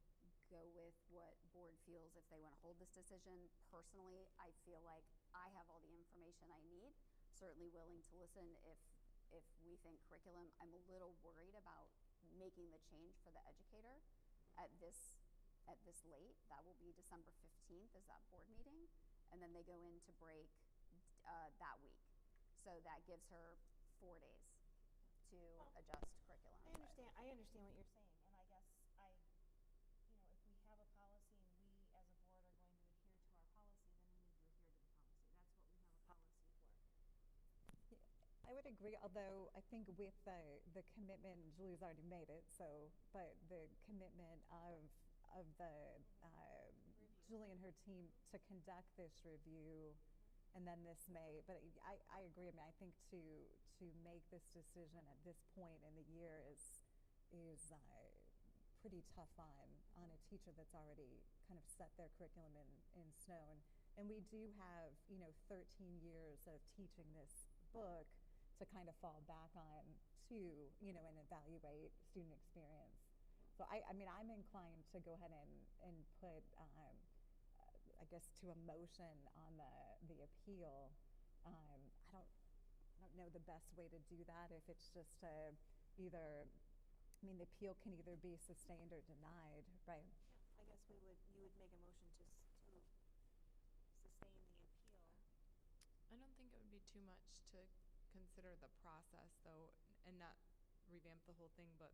go with what board feels if they want to hold this decision. Personally, I feel like I have all the information I need. Certainly willing to listen if we think curriculum. I'm a little worried about making the change for the educator at this late. That will be December 15th is that board meeting, and then they go into break that week. So that gives her 4 days to adjust curriculum. I understand what you're saying, and I guess if we have a policy and we as a board are going to adhere to our policy, then we need to adhere to the policy. That's what we have a policy for. I would agree, although I think with the commitment, Julie's already made it, but the commitment of Julie and her team to conduct this review, and then this may, but I agree. I mean, I think to make this decision at this point in the year is pretty tough on a teacher that's already kind of set their curriculum in stone. And we do have 13 years of teaching this book to kind of fall back on too, and evaluate student experience. So I mean, I'm inclined to go ahead and put, I guess, to a motion on the appeal. I don't know the best way to do that. If it's just either, I mean, the appeal can either be sustained or denied, right? I guess you would make a motion to sustain the appeal. I don't think it would be too much to consider the process though, and not revamp the whole thing, but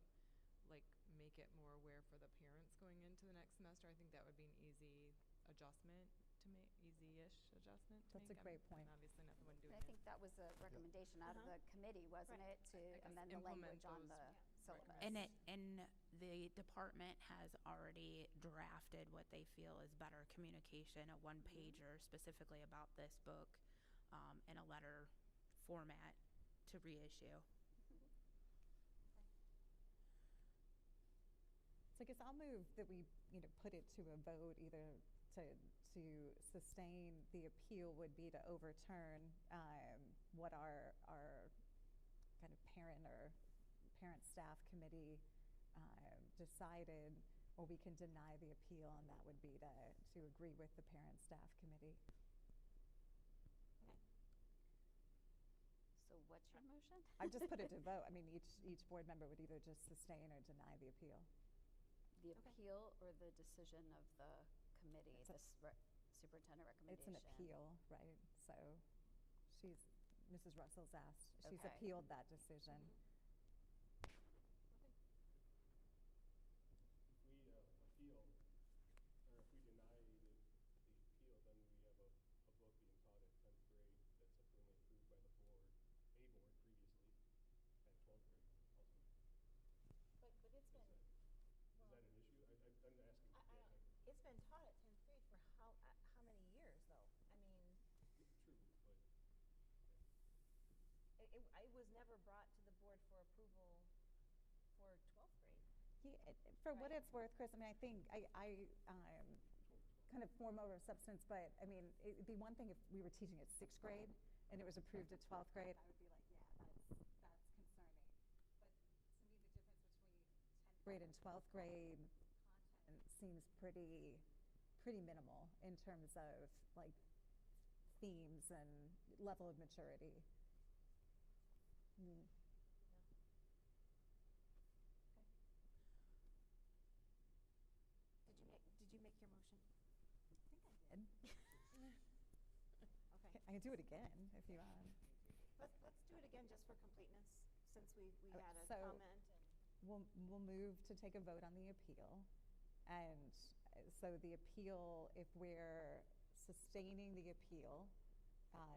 like make it more aware for the parents going into the next semester. I think that would be an easy adjustment to make, easy-ish adjustment to That's make. a great point. I'm obviously not the one doing And I think that was a recommendation out of the committee, wasn't Right. it, to I guess amend the implement language on those the syllabus? And the department has already drafted what they feel is better communication, a one-pager specifically about this book, in a letter format to reissue. So I guess I'll move that we, put it to a vote, either to sustain the appeal would be to overturn what our kind of parent staff committee decided, or we can deny the appeal, and that would be to agree with the parent staff committee. So what's your motion? I just put it to vote. I mean, each board member would either just sustain or deny the appeal. The appeal or the decision of the committee, It's superintendent It's recommendation? an appeal, right? So Mrs. Russell's asked, she's Okay. appealed that decision. If we appeal, or if we deny the appeal, then we have a book being taught at 10th grade that's currently approved by the board, previously, at 12th grade also. But it's been. Is that an issue? I'm asking. It's been taught at 10th grade for how many years, though? I mean, True, but, it was never brought to the board for approval for 12th grade. For what Right. it's worth, Chris, I mean, I think I kind of form over substance, but I mean, it'd be one thing if we were teaching at 6th grade and it was approved at 12th grade. I would be like, yeah, that's concerning. But to me, the difference between 10th grade and 12th grade content seems pretty minimal in terms of like themes and level of maturity. Mm. Did you make your motion? I think I did. Okay. I can do it again if you want. Let's do it again just for completeness, since we had a So- comment and. We'll move to take a vote on the appeal. And so the appeal, if we're sustaining the appeal,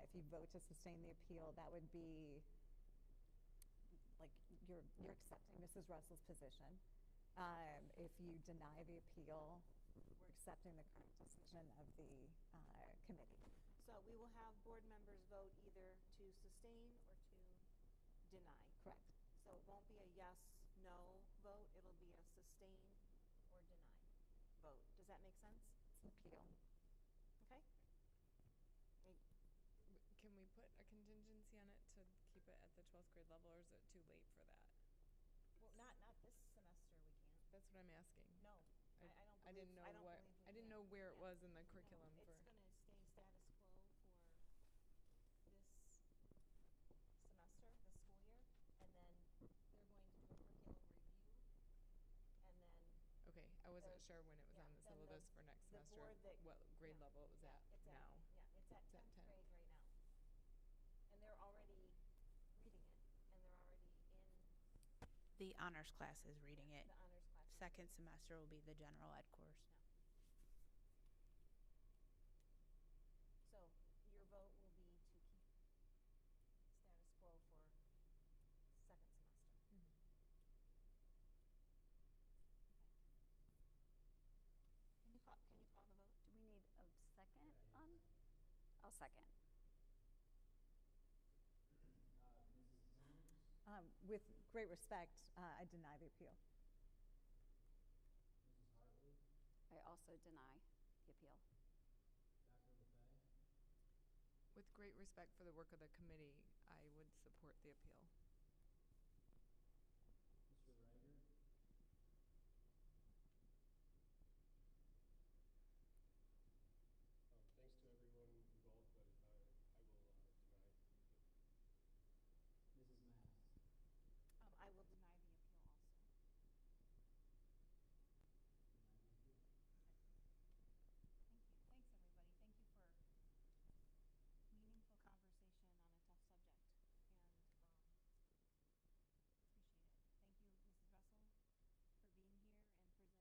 if you vote to sustain the appeal, that would be like you're accepting Mrs. Russell's position. If you deny the appeal, we're accepting the current decision of the committee. So we will have board members vote either to sustain or to deny. Correct. So it won't be a yes, no vote, it'll be a sustain or deny vote. Does that make sense? It's an appeal. Okay? Can we put a contingency on it to keep it at the 12th grade level, or is it too late for that? Well, not this semester, we can't. That's what I'm asking. No, I don't believe, I didn't know I don't what, believe we I didn't can. know where it Yeah. was in the No, curriculum for. It's gonna stay status quo for this semester, this school year, and then they're going to do a curriculum review, and then Okay, I wasn't the- sure when it was yeah, on the then the- syllabus for next the semester, board that- what grade yeah, level it was yeah, at it's now. Yeah, it's at It's at 10th 10th. grade right now. And they're already reading it, and they're already in The honors class is reading it. the honors class. Second semester will be the general ed course. So your vote will be to keep status quo for second semester. Can you call the vote? Do we need a second on? I'll second. Mrs. Simmons? With great respect, I deny the appeal. Mrs. Hartley? I also deny the appeal. Dr. LeFay? With great respect for the work of the committee, I would support the appeal. Mr. Reiger? Thanks to everyone involved, but I will deny the appeal. Mrs. Mass? I will deny the appeal also. Deny the appeal. Thank you. Thanks, everybody. Thank you for meaningful conversation on a tough subject, and appreciate it. Thank you, Mrs. Russell, for being here and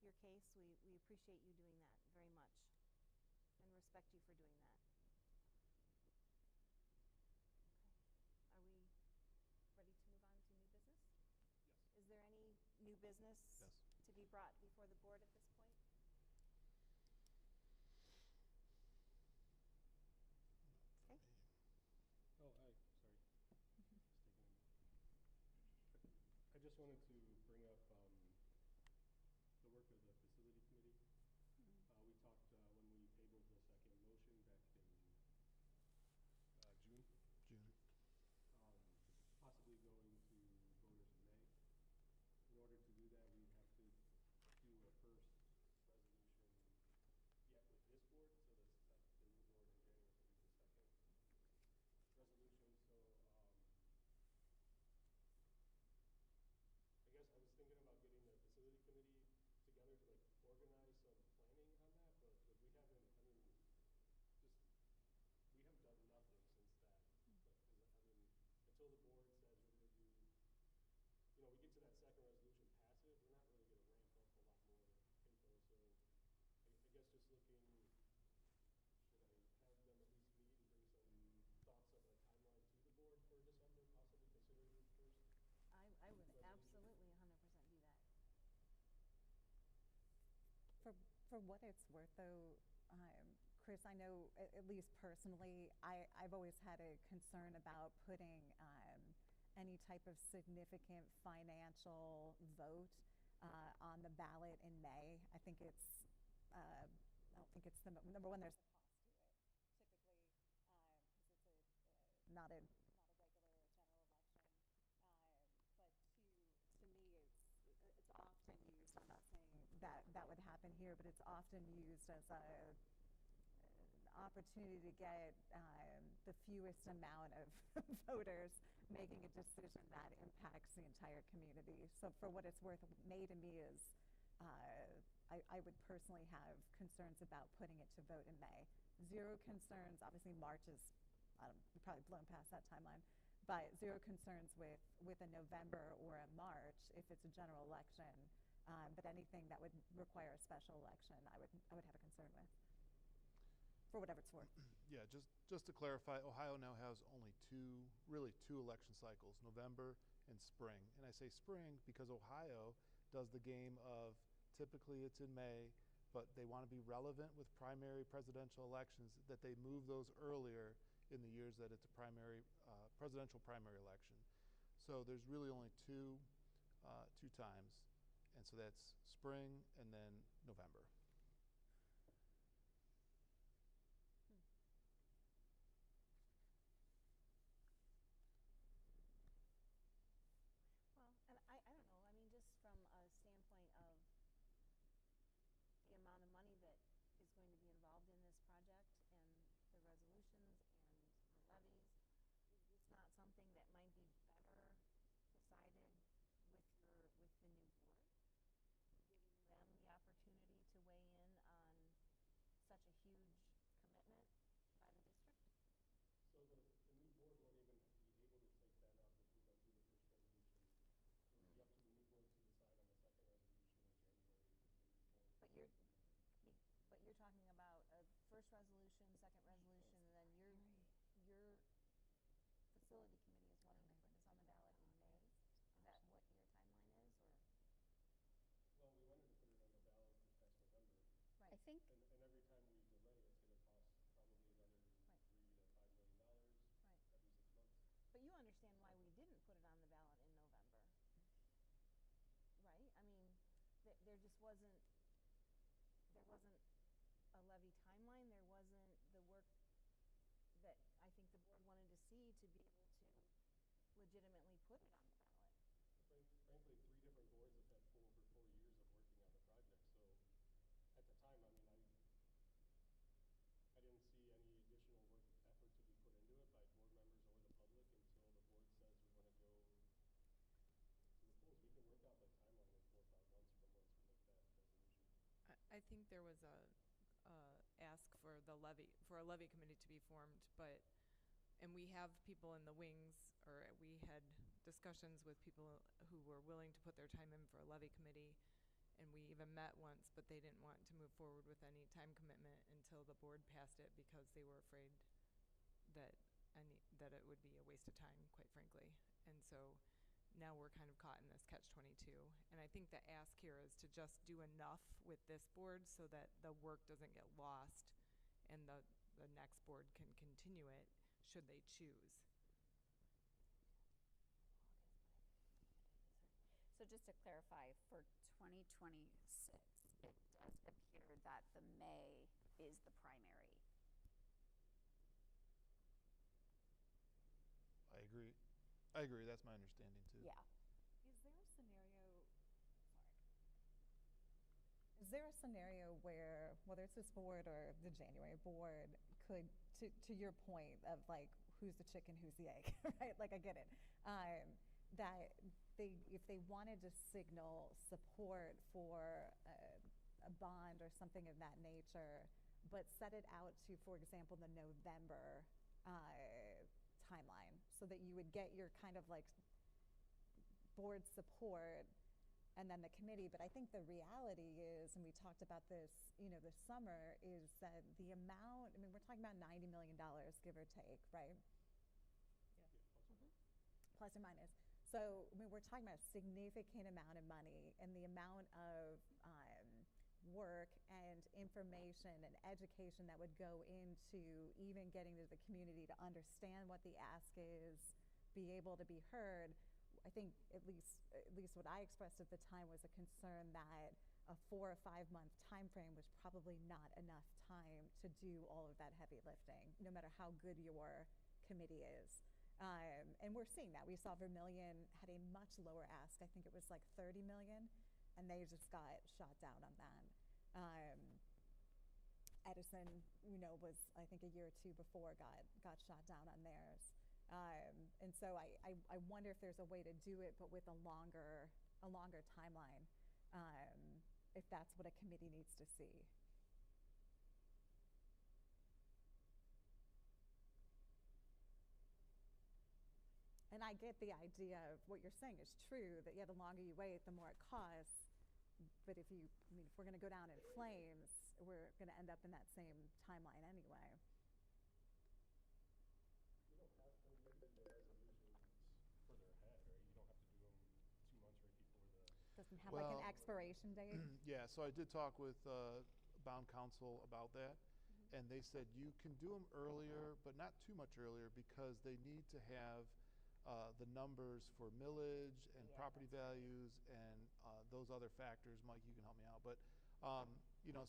presenting your case. We appreciate you doing that very much, and respect you for doing that. Okay. Are we ready to move on to new business? Yes. Is there any new business Yes. to be brought before the board at this point? Okay. Oh, hi, sorry. Just taking a minute. I just wanted to bring up the work of the facility committee. We talked when we tabled the second motion back in June, June. possibly going to voters in May. In order to do that, we'd have to do a first resolution yet with this board, so the new board in January can do the second resolution. So I guess I was thinking about getting the facility committee together to like organize some planning on that, but we haven't, I mean, we haven't done nothing since that. Like, 'cause, I mean, until the board says we're gonna do, we get to that second resolution passive, we're not really gonna ramp up a lot more info. So I guess just looking, should I have them at least meet and bring some thoughts of a timeline to the board for December, possibly considering first? I would Resolution. absolutely 100% do that. For what it's worth, though, Chris, I know, at least personally, I've always had a concern about putting any type of significant financial vote on the ballot in May. I think it's, I don't think it's the, number one, there's a cost to it, typically, because it's not a regular general election. But to me, it's often used, I'm not saying that would happen here, but it's often used as an opportunity to get the fewest amount of voters making a decision that impacts the entire community. So for what it's worth, May to me is, I would personally have concerns about putting it to vote in May. Zero concerns, obviously March is, we've probably blown past that timeline, but zero concerns with a November or a March if it's a general election. But anything that would require a special election, I would have a concern with, for whatever it's worth. Yeah, just to clarify, Ohio now has only two election cycles, November and spring. And I say spring because Ohio does the game of, typically it's in May, but they want to be relevant with primary presidential elections, that they move those earlier in the years that it's a primary, presidential primary election. So there's really only two times, and so that's spring and then November. Well, and I don't know, I mean, just from a standpoint of the amount of money that is going to be involved in this project and the resolutions and the levies, is this not something that might be better decided with the new board? Giving them the opportunity to weigh in on such a huge commitment by the district? So the new board won't even be able to take that up if we don't do the first resolution. It would be up to the new board to decide on the second resolution in January if they move forward. But you're talking about a first resolution, second resolution, and then your facility committee is wanting to put this on the ballot in May? Is that what your timeline is, or? Well, we wanted to put it on the ballot this past November. Right. I think, And every time we delay, it's going to cost probably another Right. $3 to $5 million Right. every 6 months. But you understand why we didn't put it on the ballot in November, right? I mean, there just wasn't a levy timeline, there wasn't the work that I think the board wanted to see to be able to legitimately put it on the ballot. Frankly, 3 different boards have had over 4 years of working on the project. So at the time, I mean, I didn't see any additional work effort to be put into it by board members or the public until the board says we want to go to the polls. We can work out that timeline in 4 or 5 months from once we make that resolution. I think there was a ask for a levy committee to be formed, and we have people in the wings, or we had discussions with people who were willing to put their time in for a levy committee, and we even met once, but they didn't want to move forward with any time commitment until the board passed it because they were afraid that it would be a waste of time, quite frankly. And so now we're kind of caught in this catch-22. And I think the ask here is to just do enough with this board so that the work doesn't get lost and the next board can continue it should they choose. so just to clarify, for 2026, it does appear that the May is the primary. I agree, that's my understanding too. Yeah. Is there a scenario, is there a scenario where, whether it's this board or the January board, could, to your point of like, who's the chicken, who's the egg, right? Like, I get it. That if they wanted to signal support for a bond or something of that nature, but set it out to, for example, the November timeline, so that you would get your kind of like board support and then the committee. But I think the reality is, and we talked about this, this summer, is that the amount, I mean, we're talking about $90 million, give or take, right? Yeah, Plus or minus. So, I mean, we're talking about a significant amount of money, and the amount of work and information and education that would go into even getting to the community to understand what the ask is, be able to be heard. I think at least what I expressed at the time was a concern that a 4 or 5 month time frame was probably not enough time to do all of that heavy lifting, no matter how good your committee is. And we're seeing that. We saw Vermillion had a much lower ask. I think it was like 30 million, and they just got shot down on that. Edison, was, I think, a year or two before got shot down on theirs. And so I wonder if there's a way to do it, but with a longer timeline, if that's what a committee needs to see. And I get the idea of what you're saying is true, that the longer you wait, the more it costs. But if we're going to go down in flames, we're going to end up in that same timeline anyway. You don't have to make the resolutions further ahead, right? You don't have to do them 2 months right before the. Doesn't have like an Well, expiration date? Yeah, so I did talk with bond counsel about that, and they said you can do them earlier, but not too much earlier because they need to have the numbers for millage and Yeah, property that's right. values and those other factors. Mike, you can help me out. But,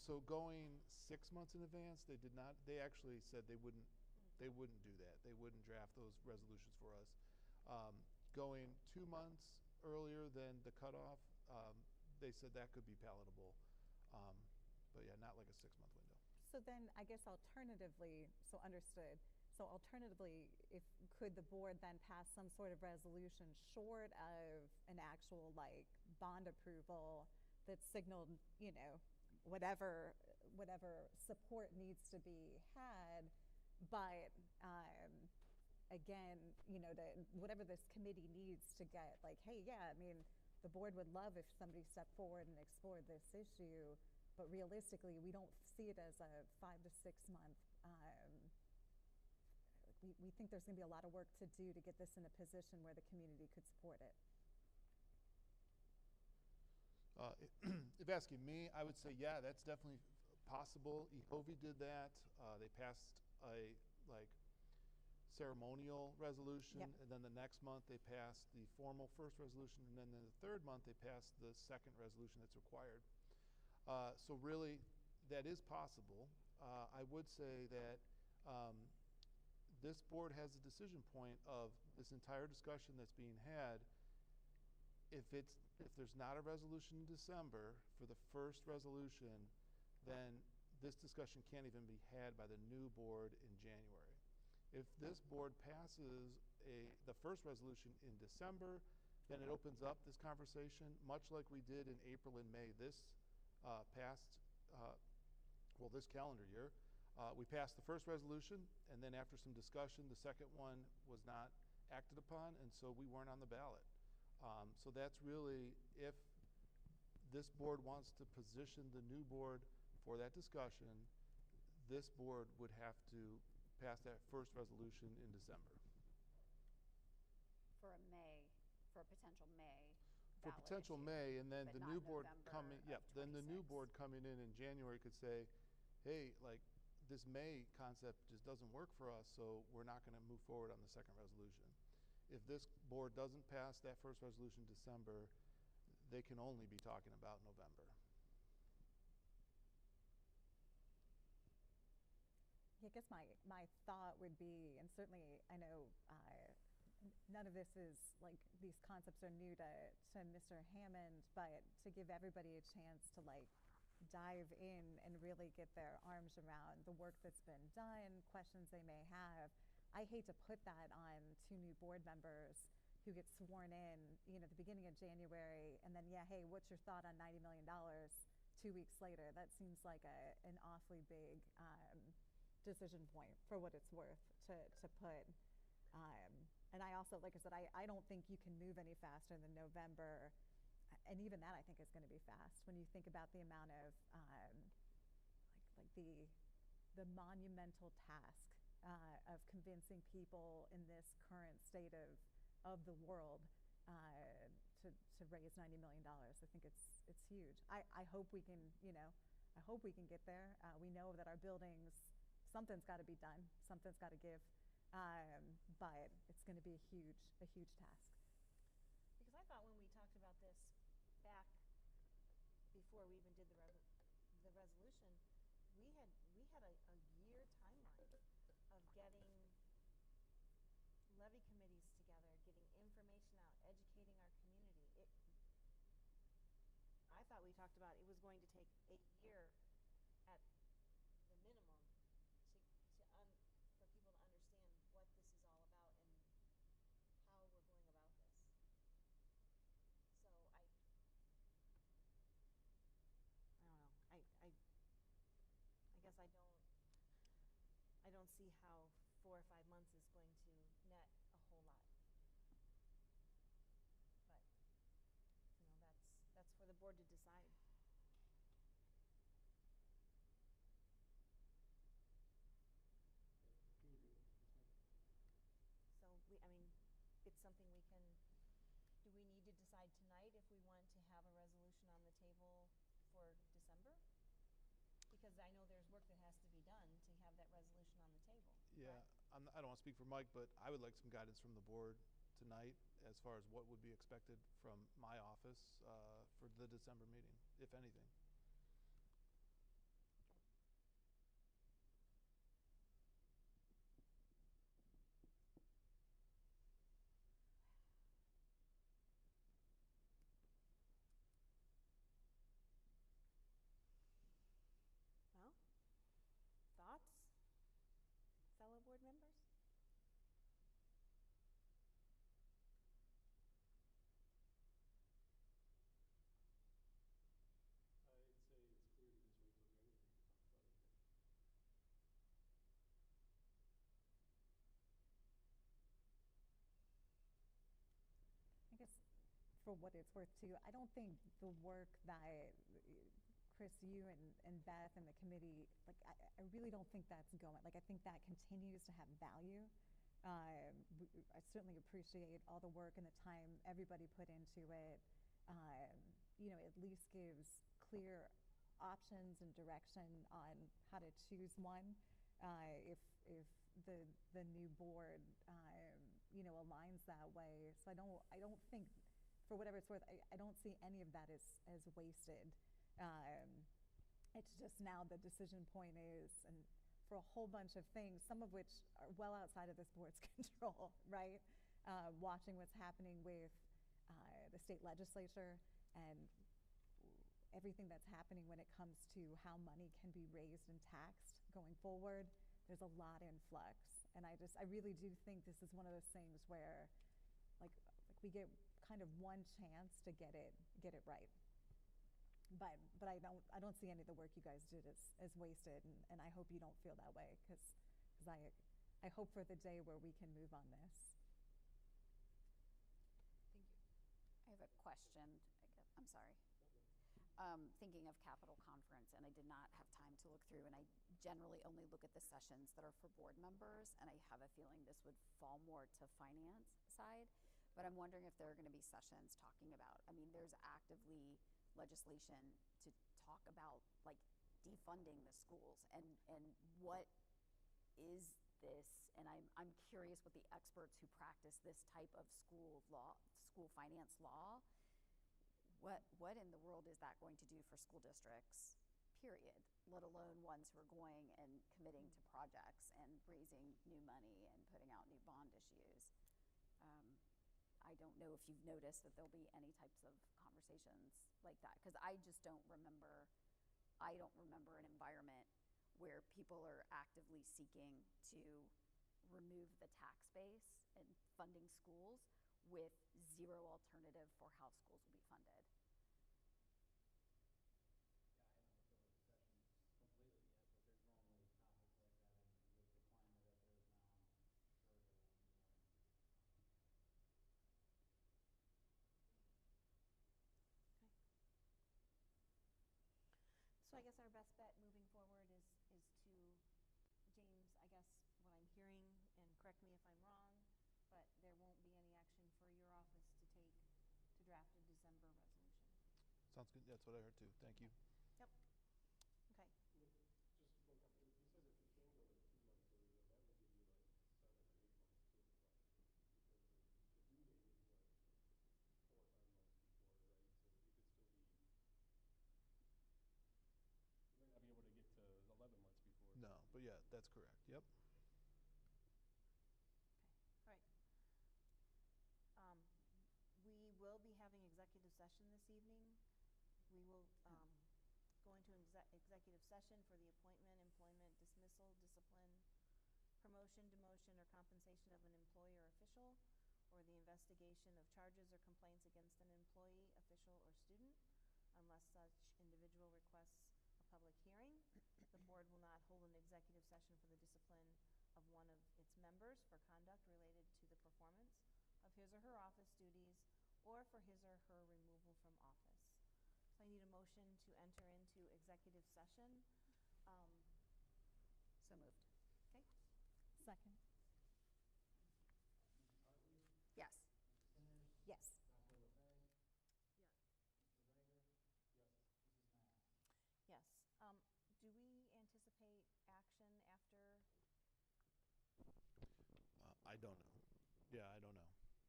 so going 6 months in advance, they did not, they actually said they wouldn't do that. They wouldn't draft those resolutions for us. Going 2 months earlier than the cutoff, they said that could be palatable. But yeah, not like a 6-month window. So then, I guess alternatively, so understood. So alternatively, could the board then pass some sort of resolution short of an actual like bond approval that signaled, whatever support needs to be had, but again, whatever this committee needs to get, like, hey, yeah, I mean, the board would love if somebody stepped forward and explored this issue, but realistically, we don't see it as a 5 to 6 month. We think there's going to be a lot of work to do to get this in a position where the community could support it. If asking me, I would say, yeah, that's definitely possible. EHOVI did that. They passed a ceremonial resolution, Yep. and then the next month they passed the formal first resolution, and then in the third month they passed the second resolution that's required. So really, that is possible. I would say that this board has a decision point of this entire discussion that's being had. If there's not a resolution in December for the first resolution, then this discussion can't even be had by the new board in January. If this board passes the first resolution in December, then it opens up this conversation, much like we did in April and May this this calendar year. We passed the first resolution, and then after some discussion, the second one was not acted upon, and so we weren't on the ballot. So that's really, if this board wants to position the new board for that discussion, this board would have to pass that first resolution in December. For a potential May For ballot potential issue, May, and then but the not new board November coming, of then the new 26. board coming in January could say, hey, like, this May concept just doesn't work for us, so we're not going to move forward on the second resolution. If this board doesn't pass that first resolution in December, they can only be talking about November. I guess my thought would be, and certainly I know none of this is like these concepts are new to Mr. Hammond, but to give everybody a chance to like dive in and really get their arms around the work that's been done, questions they may have. I hate to put that on 2 new board members who get sworn in, at the beginning of January, and then, yeah, hey, what's your thought on $90 million 2 weeks later? That seems like an awfully big decision point for what it's worth to put. And I also, like I said, I don't think you can move any faster than November. And even that, I think, is going to be fast when you think about the amount of, the monumental task of convincing people in this current state of the world to raise $90 million. I think it's huge. I hope we can, I hope we can get there. We know that our buildings, something's got to be done. Something's got to give. But it's going to be a huge task. Because I thought when we talked about this back before we even did the resolution, we had a year timeline of getting levy committees together, getting information out, educating our community. I thought we talked about it was going to take a year at the minimum for people to understand what this is all about and how we're going about this. So I don't know. I guess I don't see how 4 or 5 months is going to net a whole lot. But that's for the board to decide. So it's something we can, do we need to decide tonight if we want to have a resolution because I know there's work that has to be done to have that resolution on the table. Yeah, correct? I don't want to speak for Mike, but I would like some guidance from the board tonight as far as what would be expected from my office for the December meeting, if anything. Well, thoughts, fellow board members? I'd say it's clear to just wait till January to talk about it again. I guess for what it's worth too, I don't think the work that Chris, you and Beth and the committee, like I really don't think that's going. Like I think that continues to have value. I certainly appreciate all the work and the time everybody put into it. At least gives clear options and direction on how to choose one. If the new board aligns that way. So I don't think, for whatever it's worth, I don't see any of that as wasted. It's just now the decision point is, and for a whole bunch of things, some of which are well outside of this board's control, right? Watching what's happening with the state legislature and everything that's happening when it comes to how money can be raised and taxed going forward. There's a lot in flux. And I really do think this is one of those things where like we get kind of one chance to get it right. But I don't see any of the work you guys did as wasted, and I hope you don't feel that way, because I hope for the day where we can move on this. Thank you. I have a question. I'm sorry. Thinking of Capital Conference, and I did not have time to look through, and I generally only look at the sessions that are for board members, and I have a feeling this would fall more to finance side, but I'm wondering if there are going to be sessions talking about, there's actively legislation to talk about like defunding the schools and what is this, and I'm curious with the experts who practice this type of school finance law, what in the world is that going to do for school districts, period, let alone ones who are going and committing to projects and raising new money and putting out new bond issues. I don't know if you've noticed that there'll be any types of conversations like that, because I don't remember an environment where people are actively seeking to remove the tax base and funding schools with zero alternative for how schools will be funded. Yeah, I haven't looked over the sessions completely yet, but there's normally topics like that, and with the climate that there is now, I'm sure there will be more. Okay. So I guess our best bet moving forward is to, James, I guess what I'm hearing, and correct me if I'm wrong, but there won't be any action for your office to take to draft a December resolution. Sounds good. That's what I heard too. Thank you. Yep. Okay. Just one comment. You said if you can go like 2 months earlier, that would give you like 7 or 8 months to apply, because the due date is what, 4 or 5 months before, right? So you could still be, you might not be able to get to 11 months before. No, but yeah, that's correct. Yep. Okay. All right. We will be having executive session this evening. We will go into executive session for the appointment, employment, dismissal, discipline, promotion, demotion, or compensation of an employee or official, or the investigation of charges or complaints against an employee, official, or student, unless such individual requests a public hearing. The board will not hold an executive session for the discipline of one of its members for conduct related to the performance of his or her office duties, or for his or her removal from office. So I need a motion to enter into executive session. So moved. Okay. Second. Ms. Hartley? Yes. Mrs. Sinners? Yes. Dr. LeFay? Yes. Mr. Rager? Yes. Mrs. Mass? Yes. Do we anticipate action after? I don't know. Yeah, I don't know. Okay.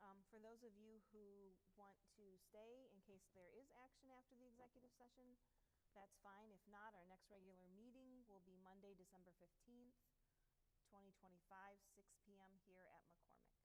Okay. For those of you who want to stay in case there is action after the executive session, that's fine. If not, our next regular meeting will be Monday, December 15th, 2025, 6 p.m. here at McCormick.